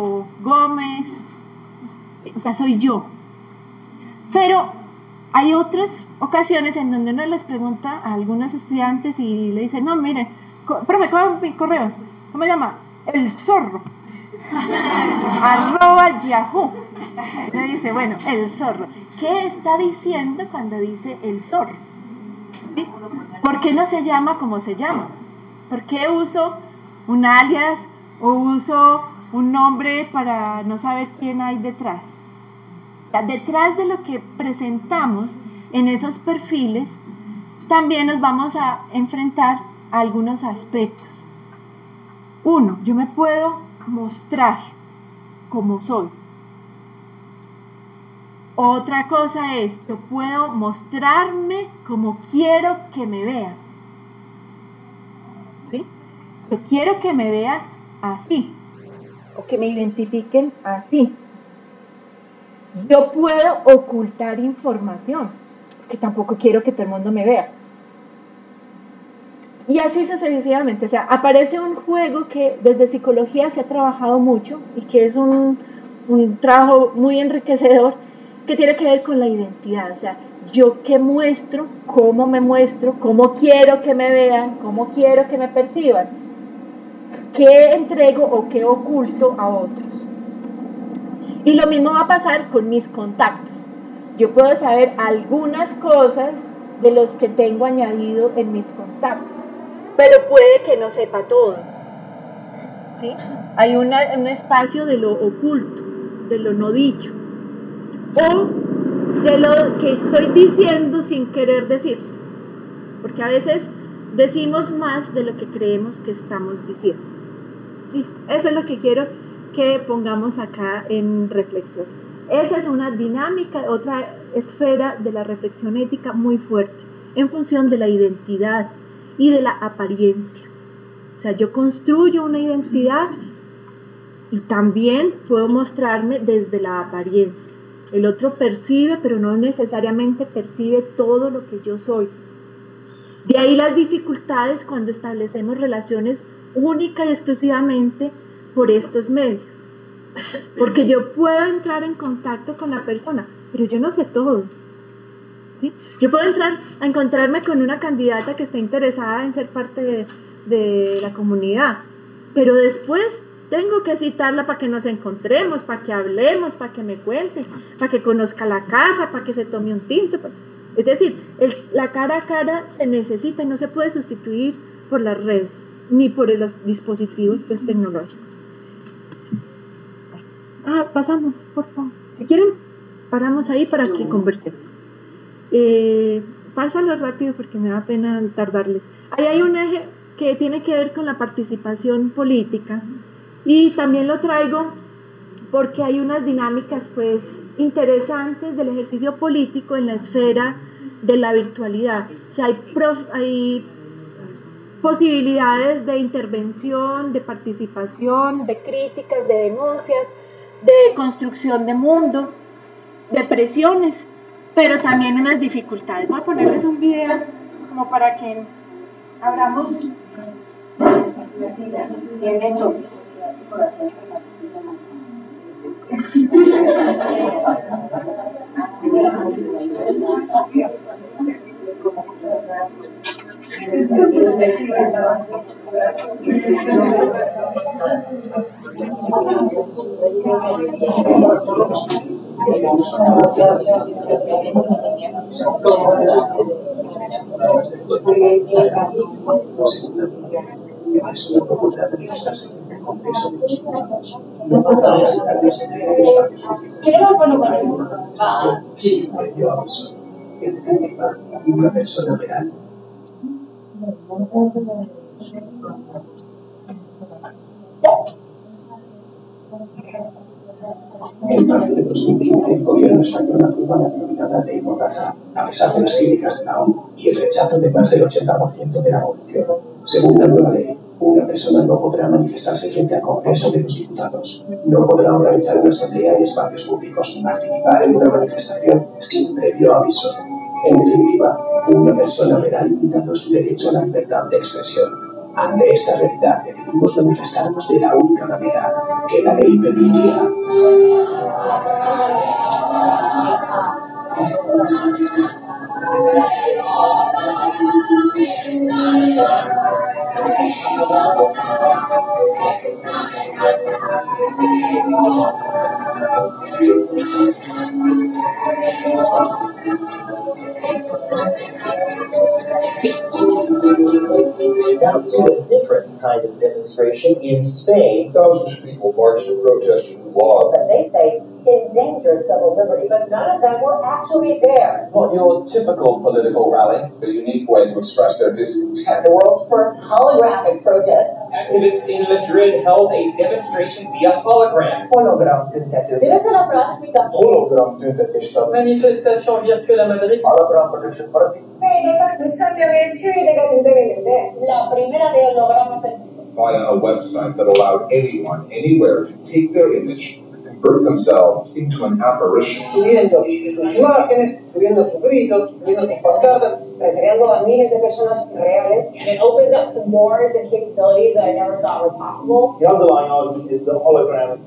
o sea, soy yo. Pero hay otras ocasiones en donde uno les pregunta a algunos estudiantes y le dice, no, mire, profe, ¿cuál es mi correo? ¿Cómo se llama? El zorro. @yahoo. Y me dice, bueno, el zorro. ¿Qué está diciendo cuando dice el zorro? ¿Sí? ¿Por qué no se llama como se llama? ¿Por qué uso un alias o uso un nombre para no saber quién hay detrás? O sea, detrás de lo que presentamos en esos perfiles, también nos vamos a enfrentar a algunos aspectos. Uno, yo me puedo mostrar como soy. Otra cosa es, yo puedo mostrarme como quiero que me vean. ¿Sí? Yo quiero que me vean así, o que me identifiquen así. Yo puedo ocultar información, porque tampoco quiero que todo el mundo me vea. Y así sucesivamente, o sea, aparece un juego que desde psicología se ha trabajado mucho y que es un trabajo muy enriquecedor, que tiene que ver con la identidad, o sea, yo qué muestro, cómo me muestro, cómo quiero que me vean, cómo quiero que me perciban, qué entrego o qué oculto a otros. Y lo mismo va a pasar con mis contactos. Yo puedo saber algunas cosas de los que tengo añadido en mis contactos, pero puede que no sepa todo. ¿Sí? Hay un espacio de lo oculto, de lo no dicho, o de lo que estoy diciendo sin querer decir, porque a veces decimos más de lo que creemos que estamos diciendo. ¿Listo? Eso es lo que quiero que pongamos acá en reflexión. Esa es una dinámica, otra esfera de la reflexión ética muy fuerte, en función de la identidad y de la apariencia. O sea, yo construyo una identidad y también puedo mostrarme desde la apariencia. El otro percibe, pero no necesariamente percibe todo lo que yo soy. De ahí las dificultades cuando establecemos relaciones única y exclusivamente por estos medios. Porque yo puedo entrar en contacto con la persona, pero yo no sé todo. ¿Sí? Yo puedo entrar a encontrarme con una candidata que está interesada en ser parte de la comunidad, pero después tengo que citarla para que nos encontremos, para que hablemos, para que me cuente, para que conozca la casa, para que se tome un tinto. Es decir, la cara a cara se necesita y no se puede sustituir por las redes, ni por los dispositivos pues, tecnológicos. Pasamos, por favor. Si quieren, paramos ahí para que conversemos. Pásalo rápido porque me da pena tardarles. Ahí hay un eje que tiene que ver con la participación política y también lo traigo porque hay unas dinámicas pues interesantes del ejercicio político en la esfera de la virtualidad. O sea, hay posibilidades de intervención, de participación, de críticas, de denuncias, de construcción de mundo, de presiones, pero también unas dificultades. Voy a ponerles un video como para que abramos. Bien hecho. Una persona real. En marzo de 2015, el gobierno español aprobó la denominada Ley Mordaza, a pesar de las críticas de la ONU y el rechazo de más del 80% de la población. Según la nueva ley, una persona no podrá manifestarse frente al Congreso de los Diputados, no podrá organizar una asamblea en espacios públicos ni participar en una manifestación sin previo aviso. En definitiva, una persona verá limitado su derecho a la libertad de expresión. Ante esta realidad decidimos manifestarnos de la única manera que la ley permitía. Now, to a different kind of demonstration in Spain. Thousands of people marched to protest a new law that they say endanger civil liberty, but none of them were actually there. Not your typical political rally, a unique way to express their dissent. At the world's first holographic protest, activists in Madrid held a demonstration via hologram. Hologram tüntető. Hologram tüntetést. Manifestation virtuelle à Madrid. Hologram production party. La primera de hologramas del mundo. Via a website that allowed anyone, anywhere, to take their image and convert themselves into an apparition. Subiendo sus imágenes, subiendo sus gritos, subiendo sus pancartas, recreando a miles de personas reales. And it opens up some doors and capabilities that I never thought were possible. The underlying argument is that holograms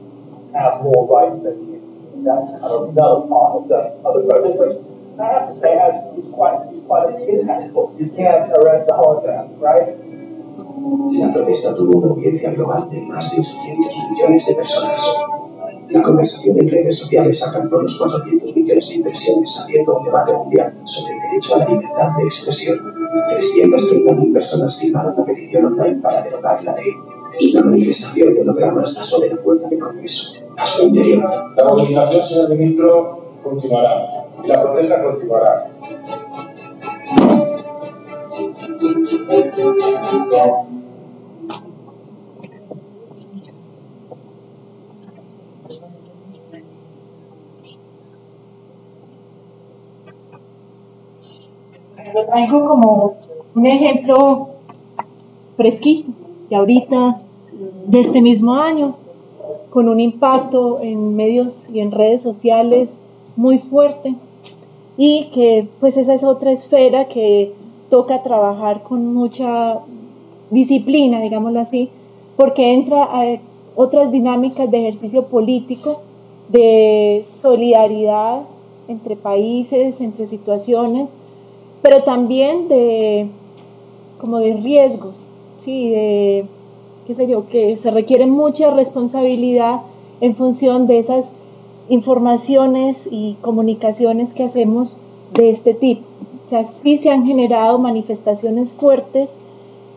have more rights than humans. That's kind of another part of the protest, which I have to say it's quite impactful. You can't arrest a hologram, right? La protesta tuvo una audiencia global de más de 800 millones de personas. La conversación en redes sociales alcanzó los 400 millones de impresiones, abriendo un debate mundial sobre el derecho a la libertad de expresión. 330.000 personas firmaron la petición online para derogar la ley, y la manifestación de hologramas pasó de la puerta del Congreso a su interior. La movilización, señor ministro, continuará, y la protesta continuará. Lo traigo como un ejemplo fresquito, y ahorita de este mismo año, con un impacto en medios y en redes sociales muy fuerte, y que pues esa es otra esfera que toca trabajar con mucha disciplina, digámoslo así, porque entra a otras dinámicas de ejercicio político, de solidaridad entre países, entre situaciones, pero también de riesgos, ¿sí? Que se requiere mucha responsabilidad en función de esas informaciones y comunicaciones que hacemos de este tipo. O sea, sí se han generado manifestaciones fuertes,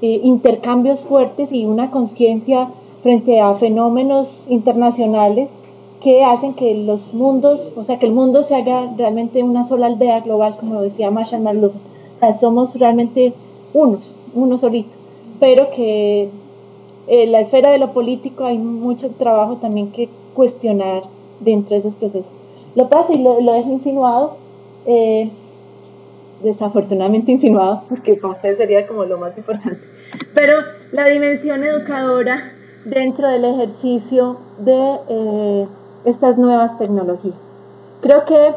intercambios fuertes y una conciencia frente a fenómenos internacionales que hacen que los mundos, o sea, que el mundo se haga realmente una sola aldea global, como lo decía Marshall McLuhan. O sea, somos realmente uno solito, pero que en la esfera de lo político hay mucho trabajo también que cuestionar dentro de esos procesos. Lo pasa y lo dejo insinuado, desafortunadamente insinuado, porque para ustedes sería como lo más importante, pero la dimensión educadora dentro del ejercicio de estas nuevas tecnologías. Creo que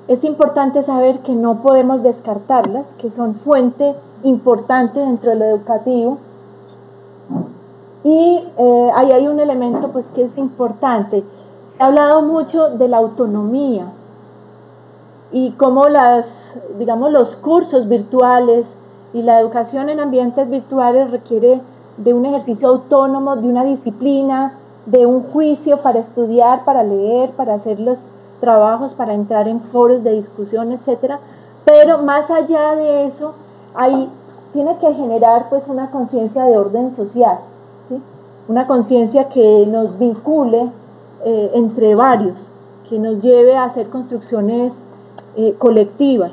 es importante saber que no podemos descartarlas, que son fuente importante dentro de lo educativo, y ahí hay un elemento pues que es importante. Se ha hablado mucho de la autonomía y cómo los cursos virtuales y la educación en ambientes virtuales requiere de un ejercicio autónomo, de una disciplina, de un juicio para estudiar, para leer, para hacer los trabajos, para entrar en foros de discusión, etcétera. Pero más allá de eso, tiene que generar pues una conciencia de orden social, ¿sí? Una conciencia que nos vincule entre varios, que nos lleve a hacer construcciones colectivas.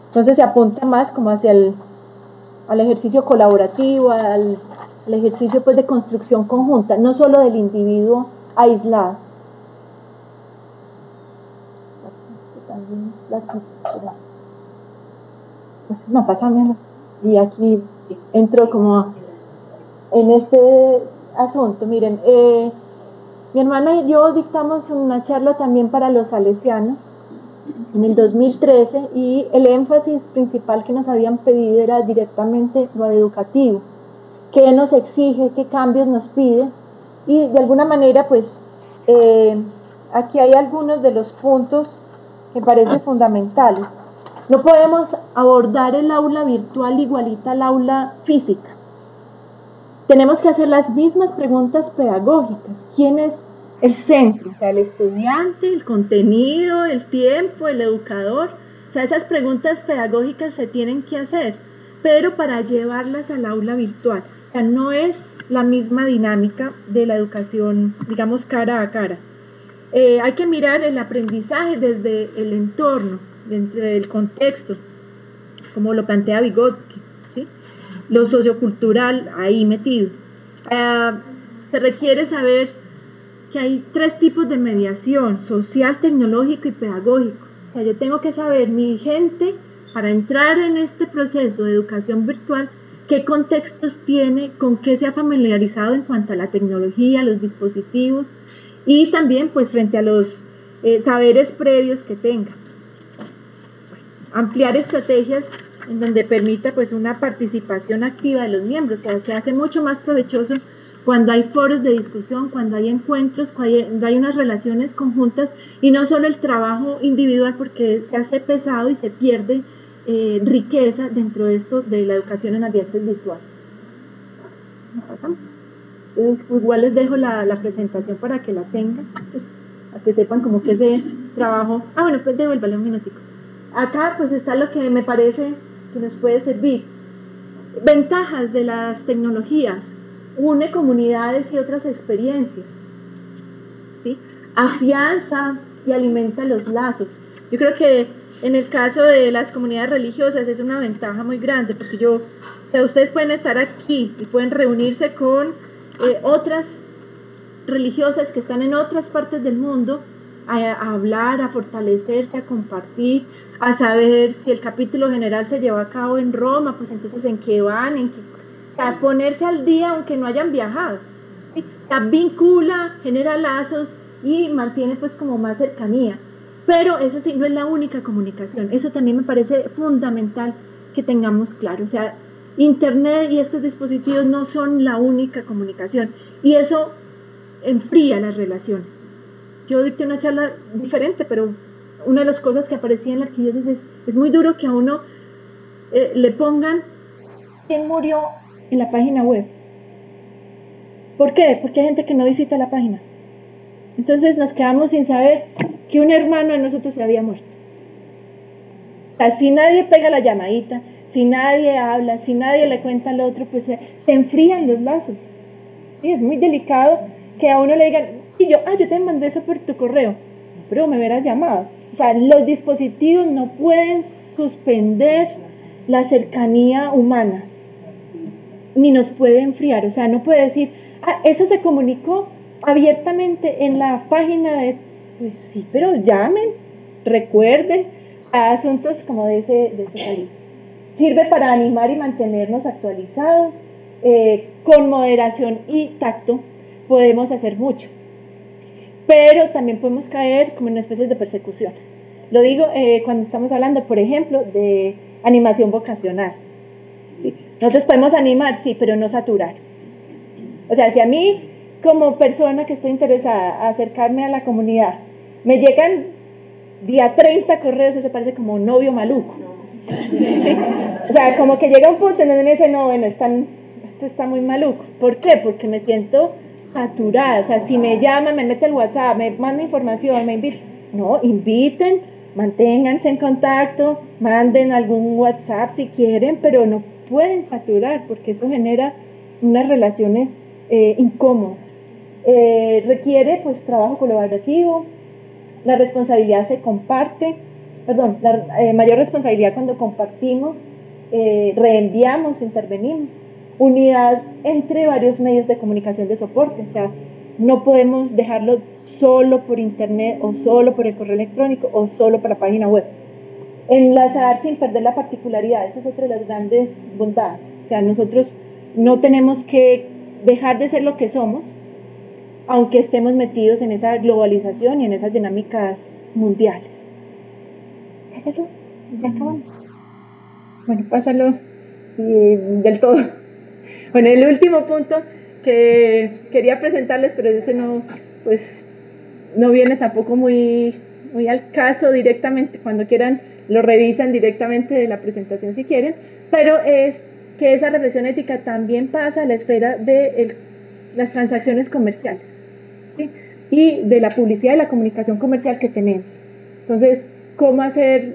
Entonces se apunta más como hacia al ejercicio colaborativo, el ejercicio pues de construcción conjunta, no solo del individuo aislado. No, pásamelo. Y aquí entro como en este asunto. Miren, mi hermana y yo dictamos una charla también para los salesianos en el 2013 y el énfasis principal que nos habían pedido era directamente lo educativo. ¿Qué nos exige? ¿Qué cambios nos pide? Y de alguna manera, pues, aquí hay algunos de los puntos que parecen fundamentales. No podemos abordar el aula virtual igualita al aula física. Tenemos que hacer las mismas preguntas pedagógicas. ¿Quién es el centro? O sea, el estudiante, el contenido, el tiempo, el educador. O sea, esas preguntas pedagógicas se tienen que hacer, pero para llevarlas al aula virtual. O sea, no es la misma dinámica de la educación, digamos, cara a cara. Hay que mirar el aprendizaje desde el entorno, desde el contexto, como lo plantea Vygotsky, ¿sí? Lo sociocultural ahí metido. Se requiere saber que hay 3 tipos de mediación: social, tecnológico y pedagógico. O sea, yo tengo que saber, mi gente, para entrar en este proceso de educación virtual, qué contextos tiene, con qué se ha familiarizado en cuanto a la tecnología, los dispositivos, y también pues frente a los saberes previos que tenga. Ampliar estrategias en donde permita pues una participación activa de los miembros. O sea, se hace mucho más provechoso cuando hay foros de discusión, cuando hay encuentros, cuando hay unas relaciones conjuntas y no solo el trabajo individual, porque se hace pesado y se pierde riqueza dentro de esto de la educación en ambientes virtuales. Igual les dejo la presentación para que la tengan, pues, para que sepan como que ese trabajo. Bueno, pues devuélvale un minutico. Acá pues está lo que me parece que nos puede servir. Ventajas de las tecnologías: une comunidades y otras experiencias, ¿sí? Afianza y alimenta los lazos. Yo creo que en el caso de las comunidades religiosas es una ventaja muy grande, porque o sea, ustedes pueden estar aquí y pueden reunirse con otras religiosas que están en otras partes del mundo a hablar, a fortalecerse, a compartir, a saber si el capítulo general se lleva a cabo en Roma, pues entonces en qué van, o sea, ponerse al día aunque no hayan viajado, ¿sí? O sea, vincula, genera lazos y mantiene pues como más cercanía. Pero eso sí, no es la única comunicación. Eso también me parece fundamental que tengamos claro. O sea, Internet y estos dispositivos no son la única comunicación. Y eso enfría las relaciones. Yo dicté una charla diferente, pero una de las cosas que aparecía en la arquidiócesis es muy duro que a uno le pongan quién murió en la página web. ¿Por qué? Porque hay gente que no visita la página. Entonces nos quedamos sin saber que un hermano de nosotros se había muerto. O sea, si nadie pega la llamadita, si nadie habla, si nadie le cuenta al otro, pues se enfrían los lazos. Sí, es muy delicado que a uno le digan, sí, yo te mandé eso por tu correo, pero me hubieras llamado. O sea, los dispositivos no pueden suspender la cercanía humana, ni nos puede enfriar. O sea, no puede decir, eso se comunicó abiertamente en la página de... Pues sí, pero llamen, recuerden, a asuntos como de ese calibre. Sirve para animar y mantenernos actualizados. Con moderación y tacto podemos hacer mucho, pero también podemos caer como en especies de persecución. Lo digo cuando estamos hablando, por ejemplo, de animación vocacional. ¿Sí? Nosotros podemos animar, sí, pero no saturar. O sea, si a mí, como persona que estoy interesada a acercarme a la comunidad, me llegan día 30 correos, eso parece como un novio maluco. ¿Sí? O sea, como que llega un punto en donde me dice, no, bueno, esto está muy maluco. ¿Por qué? Porque me siento saturada. O sea, si me llaman, me mete el WhatsApp, me manda información, me invitan. No, inviten, manténganse en contacto, manden algún WhatsApp si quieren, pero no pueden saturar porque eso genera unas relaciones incómodas. Requiere pues trabajo colaborativo, la responsabilidad se comparte, mayor responsabilidad cuando compartimos, reenviamos, intervenimos. unidad entre varios medios de comunicación de soporte. O sea, no podemos dejarlo solo por internet o solo por el correo electrónico o solo por la página web. Enlazar sin perder la particularidad, esa es otra de las grandes bondades. O sea, nosotros no tenemos que dejar de ser lo que somos, aunque estemos metidos en esa globalización y en esas dinámicas mundiales. Pásalo, ya acabamos. Bueno, pásalo del todo. Bueno, el último punto que quería presentarles, pero ese no, pues, no viene tampoco muy al caso directamente. Cuando quieran lo revisan directamente de la presentación si quieren, pero es que esa reflexión ética también pasa a la esfera de las transacciones comerciales, ¿sí? Y de la publicidad y la comunicación comercial que tenemos. Entonces, cómo hacer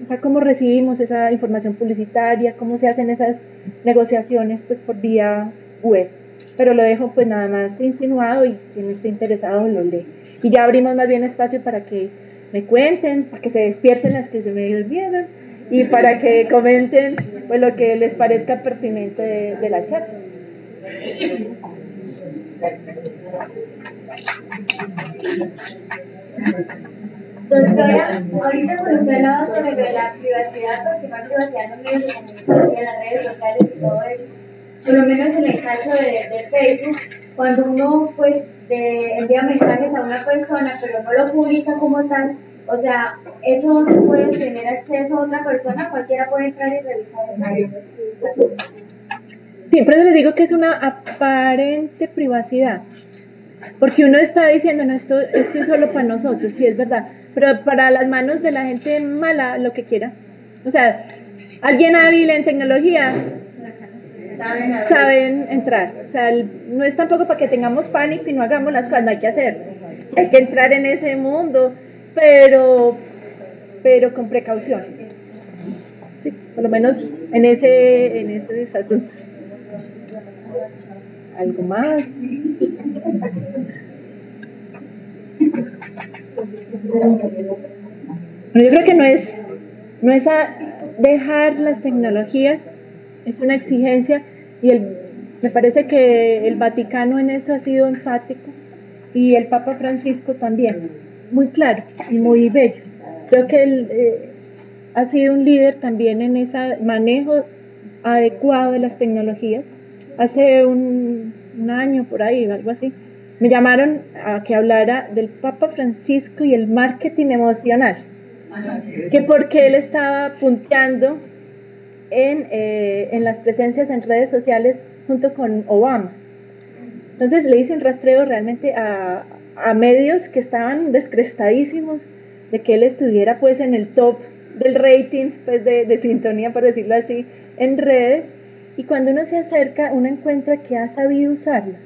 o sea, cómo recibimos esa información publicitaria, cómo se hacen esas negociaciones pues por vía web. Pero lo dejo pues nada más insinuado y quien esté interesado lo lee. Y ya abrimos más bien espacio para que me cuenten, para que se despierten las que se me durmieron y para que comenten pues lo que les parezca pertinente de la charla. Doctora, ahorita cuando usted hablaba sobre la privacidad, porque más privacidad en los medios de comunicación, en las redes sociales y todo eso, por lo menos en el caso de Facebook, cuando uno pues envía mensajes a una persona pero no lo publica como tal, o sea, eso no puede tener acceso a otra persona, cualquiera puede entrar y revisar eso. Siempre les digo que es una aparente privacidad, porque uno está diciendo, no, esto es solo para nosotros, sí es verdad, pero para las manos de la gente mala, lo que quiera. O sea, alguien hábil en tecnología saben entrar. O sea, no es tampoco para que tengamos pánico y no hagamos las cosas, no hay que hacer. Hay que entrar en ese mundo, pero con precaución. Sí, por lo menos en esos asuntos. ¿Algo más? Bueno, yo creo que no es a dejar las tecnologías, es una exigencia y me parece que el Vaticano en eso ha sido enfático y el Papa Francisco también, muy claro y muy bello. Creo que él ha sido un líder también en ese manejo adecuado de las tecnologías. Hace un año por ahí, algo así, me llamaron a que hablara del Papa Francisco y el marketing emocional, que porque él estaba punteando en las presencias en redes sociales junto con Obama. Entonces le hice un rastreo realmente a medios que estaban descrestadísimos de que él estuviera pues en el top del rating pues de sintonía, por decirlo así, en redes. Y cuando uno se acerca, uno encuentra que ha sabido usarlas.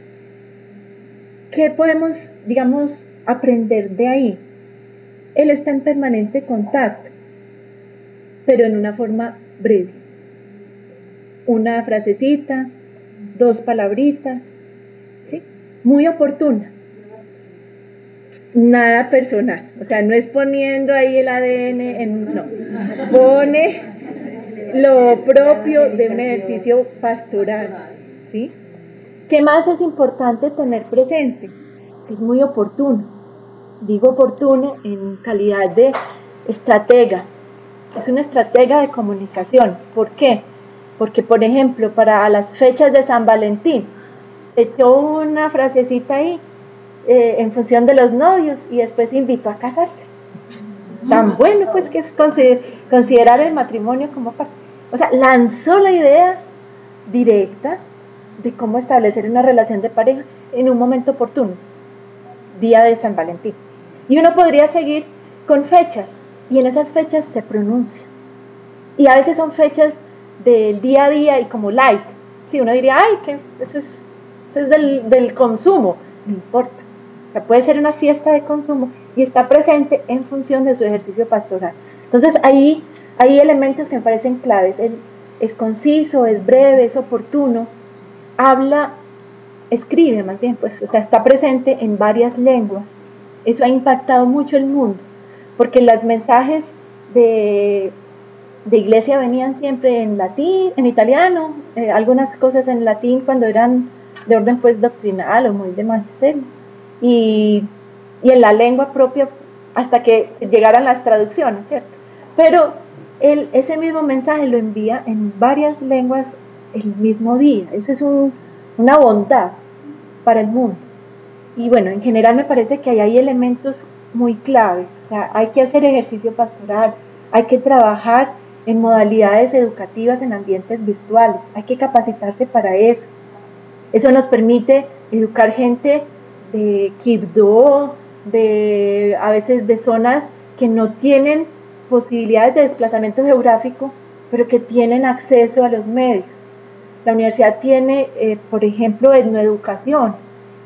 ¿Qué podemos, digamos, aprender de ahí? Él está en permanente contacto, pero en una forma breve. Una frasecita, 2 palabritas, ¿sí? Muy oportuna. Nada personal, o sea, no es poniendo ahí el ADN, no. Pone lo propio de un ejercicio pastoral, ¿sí? ¿Qué más es importante tener presente? Es muy oportuno. Digo oportuno en calidad de estratega. Es una estratega de comunicaciones. ¿Por qué? Porque, por ejemplo, para las fechas de San Valentín, se echó una frasecita ahí en función de los novios y después invitó a casarse. Tan bueno pues que es considerar el matrimonio como parte. O sea, lanzó la idea directa de cómo establecer una relación de pareja en un momento oportuno, día de San Valentín. Y uno podría seguir con fechas, y en esas fechas se pronuncia. Y a veces son fechas del día a día y como light. Sí, uno diría, ay, que eso es del consumo. No importa. O sea, puede ser una fiesta de consumo y está presente en función de su ejercicio pastoral. Entonces, ahí hay elementos que me parecen claves. Es conciso, es breve, es oportuno. Habla, escribe más bien, pues, o sea, está presente en varias lenguas. Eso ha impactado mucho el mundo, porque los mensajes de de iglesia venían siempre en latín, en italiano, algunas cosas en latín cuando eran de orden pues doctrinal o muy de magisterio, y en la lengua propia hasta que llegaran las traducciones, ¿cierto? Pero ese mismo mensaje lo envía en varias lenguas el mismo día. Eso es una bondad para el mundo. Y bueno, en general me parece que hay elementos muy claves. O sea, hay que hacer ejercicio pastoral, hay que trabajar en modalidades educativas en ambientes virtuales, hay que capacitarse para eso. Eso nos permite educar gente de Quibdó, a veces de zonas que no tienen posibilidades de desplazamiento geográfico, pero que tienen acceso a los medios. La universidad tiene, por ejemplo, etnoeducación,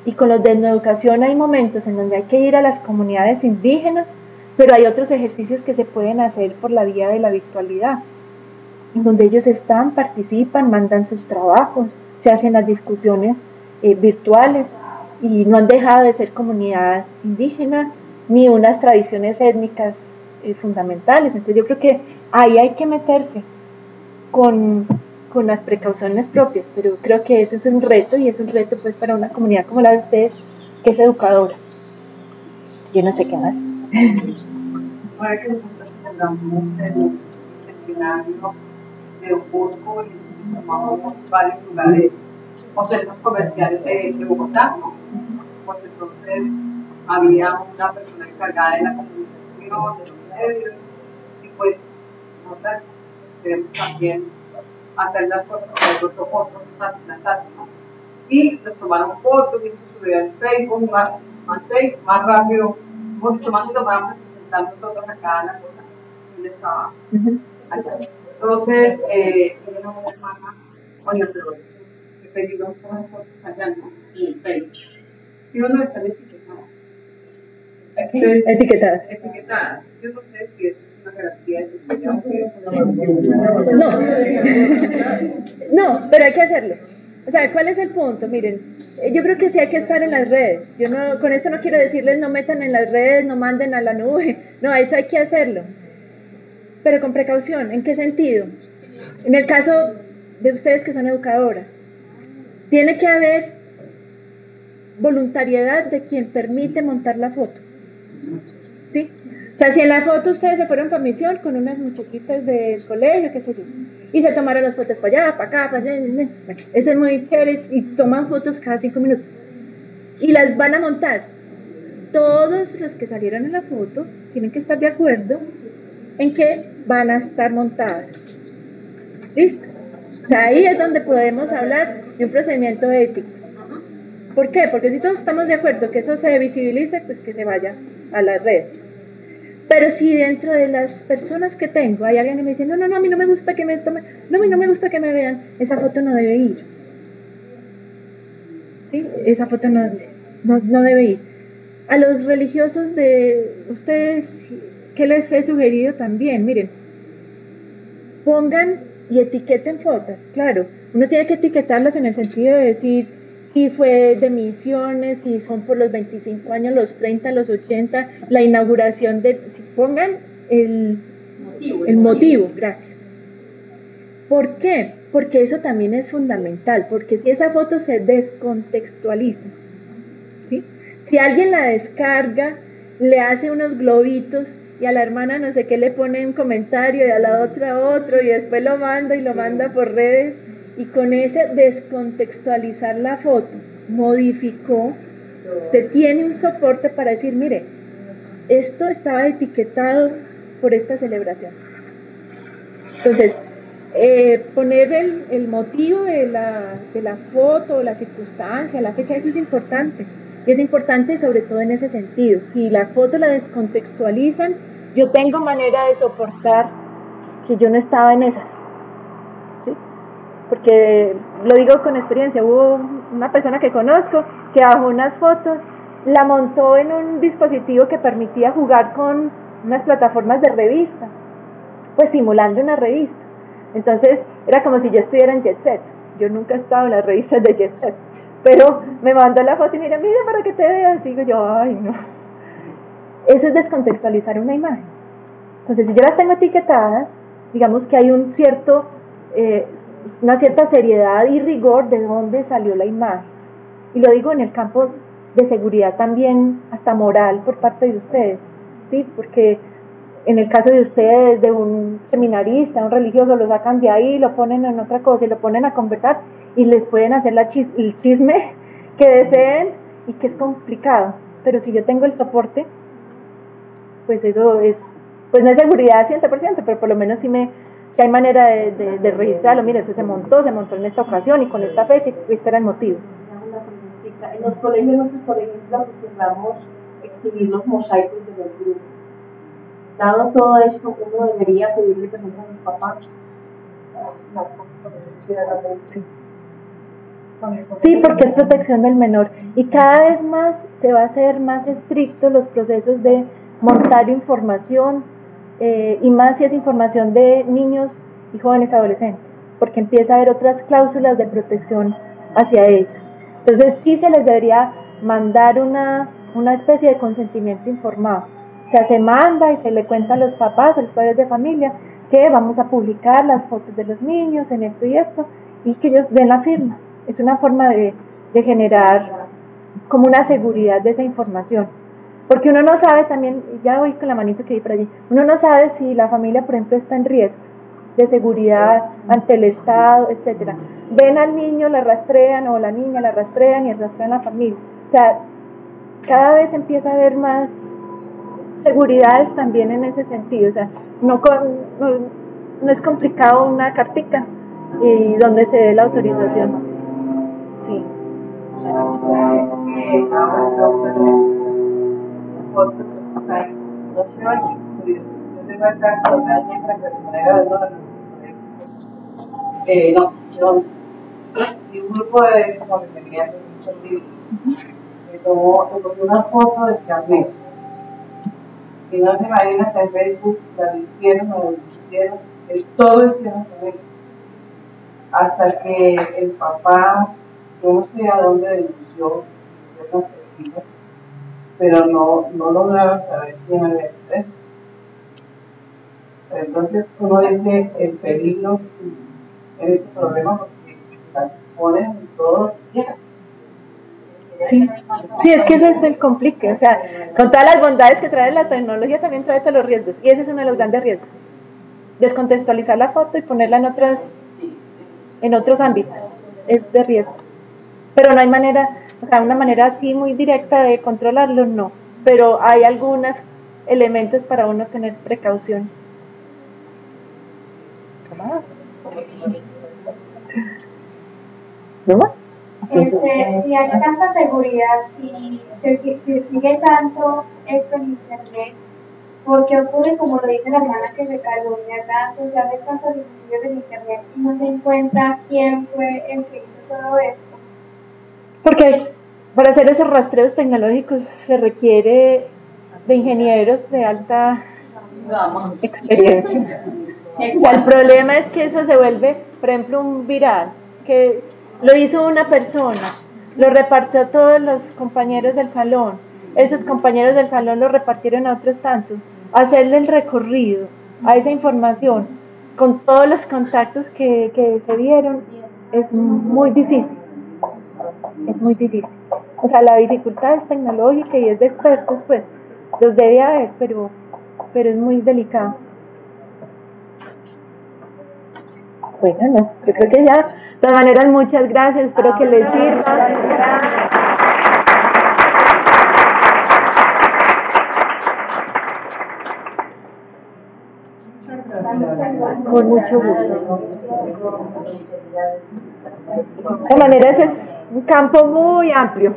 y con los de etnoeducación hay momentos en donde hay que ir a las comunidades indígenas, pero hay otros ejercicios que se pueden hacer por la vía de la virtualidad, en donde ellos participan, mandan sus trabajos, se hacen las discusiones virtuales, y no han dejado de ser comunidad indígena ni unas tradiciones étnicas fundamentales. Entonces yo creo que ahí hay que meterse con las precauciones propias, pero creo que eso es un reto, y es un reto pues para una comunidad como la de ustedes, que es educadora. Yo no sé qué más. Puede que nosotros tengamos el seminario de Hamburgo y tomamos varios lugares o centros comerciales de Bogotá, ¿no? Porque entonces había una persona encargada de la comunicación, de los medios, y pues nosotros queremos también hacer las cosas con los ojos, ¿no? Y nos tomaron fotos y eso subió en Facebook, más rápido, mucho más lo vamos a presentar nosotros acá en la cosa, donde estaba allá. Entonces, una hermana, oye, pero he pedido unas fotos allá, ¿no? En Facebook. Y uno está etiquetado. Etiquetadas. Yo no sé si es una garantía de seguridad. No, pero hay que hacerlo. O sea, ¿cuál es el punto? Miren, yo creo que sí hay que estar en las redes. Yo no, con esto no quiero decirles no metan en las redes, no manden a la nube. No, eso hay que hacerlo. Pero con precaución. ¿En qué sentido? En el caso de ustedes que son educadoras, tiene que haber voluntariedad de quien permite montar la foto. ¿Sí? O sea, si en la foto ustedes se fueron para misión con unas muchachitas del colegio, qué sé yo, y se tomaron las fotos para allá, para acá, para allá, bueno, eso es muy chévere, y toman fotos cada 5 minutos y las van a montar. Todos los que salieron en la foto tienen que estar de acuerdo en que van a estar montadas. ¿Listo? O sea, ahí es donde podemos hablar de un procedimiento ético. ¿Por qué? Porque si todos estamos de acuerdo que eso se visibilice, pues que se vaya a las redes. Pero si dentro de las personas que tengo hay alguien que me dice, no, a mí no me gusta que me tomen, no, a mí no me gusta que me vean, esa foto no debe ir. ¿Sí? Esa foto no debe ir. A los religiosos de ustedes, ¿qué les he sugerido también? Miren, pongan y etiqueten fotos. Claro, uno tiene que etiquetarlas en el sentido de decir si fue de misiones, si son por los 25 años, los 30, los 80, la inauguración si pongan el motivo, gracias. ¿Por qué? Porque eso también es fundamental, porque si esa foto se descontextualiza, ¿sí? Si alguien la descarga, le hace unos globitos y a la hermana no sé qué le pone un comentario y a la otra otro y después lo manda y lo manda por redes, y con ese descontextualizar la foto, modificó, usted tiene un soporte para decir, mire, esto estaba etiquetado por esta celebración. Entonces, poner el motivo de la foto, la circunstancia, la fecha, eso es importante. Y es importante sobre todo en ese sentido. Si la foto la descontextualizan, yo tengo manera de soportar que yo no estaba en esas. ¿Sí? Porque lo digo con experiencia, hubo una persona que conozco que bajó unas fotos, la montó en un dispositivo que permitía jugar con unas plataformas de revista, pues simulando una revista. Entonces era como si yo estuviera en Jet Set. Yo nunca he estado en las revistas de Jet Set, pero me mandó la foto y mira para que te veas. Digo yo, ay no. Eso es descontextualizar una imagen. Entonces si yo las tengo etiquetadas, digamos que hay un cierto, una cierta seriedad y rigor de dónde salió la imagen. Y lo digo en el campo de seguridad también, hasta moral por parte de ustedes, ¿sí? Porque en el caso de ustedes, de un seminarista, un religioso, lo sacan de ahí, lo ponen en otra cosa y lo ponen a conversar y les pueden hacer el chisme que deseen y que es complicado. Pero si yo tengo el soporte, pues eso es, pues no es seguridad 100%, pero por lo menos sí hay manera de registrarlo. Mira, eso se montó en esta ocasión y con esta fecha, y este era el motivo. En los colegios nosotros, por ejemplo, acostumbramos exhibir los mosaicos de los grupos. Dado todo esto, uno debería pedirle permiso a los papás. Sí, porque es protección del menor. Y cada vez más se va a hacer más estricto los procesos de montar información, y más si es información de niños y jóvenes adolescentes, porque empieza a haber otras cláusulas de protección hacia ellos. Entonces sí se les debería mandar una especie de consentimiento informado. O sea, se manda y se le cuenta a los papás, a los padres de familia, que vamos a publicar las fotos de los niños en esto y esto, y que ellos den la firma. Es una forma de generar como una seguridad de esa información. Porque uno no sabe también, ya voy con la manito que vi por allí, uno no sabe si la familia, por ejemplo, está en riesgos de seguridad ante el Estado, etcétera. Ven al niño, la rastrean, o la niña la rastrean y rastrean a la familia. O sea, cada vez empieza a haber más seguridades también en ese sentido. O sea, no es complicado una cartica y donde se dé la autorización. Sí. Y un grupo de como que tenía muchos libros, me tomó una foto del carnet. Y no se imaginan que en Facebook la hicieron o lo hicieron, todo hicieron con él. Hasta que el papá, yo no sé a dónde denunció, pero no lograron saber quién había hecho eso. Entonces uno dice el peligro en este problema porque las ponen todo quiera. Sí, es que ese es el complique. O sea, con todas las bondades que trae la tecnología, también trae todos los riesgos. Y ese es uno de los grandes riesgos. Descontextualizar la foto y ponerla en otros ámbitos. Es de riesgo. Pero no hay manera, o sea, una manera así muy directa de controlarlo, no. Pero hay algunos elementos para uno tener precaución. ¿No? Si hay tanta seguridad y se sigue tanto esto en internet, porque ocurre como lo dice la hermana que se calumnia tanto, se hace tantos estudios en internet y no se encuentra quién fue el que hizo todo esto. Porque para hacer esos rastreos tecnológicos se requiere de ingenieros de alta experiencia. O sea, el problema es que eso se vuelve, por ejemplo, un viral, que lo hizo una persona, lo repartió a todos los compañeros del salón, esos compañeros del salón lo repartieron a otros tantos. Hacerle el recorrido a esa información con todos los contactos que se dieron es muy difícil. Es muy difícil. O sea, la dificultad es tecnológica y es de expertos, pues los debe haber, pero es muy delicado. Bueno, yo creo que ya, de todas maneras, muchas gracias, espero que les sirva. Con mucho gusto. De todas maneras, es un campo muy amplio.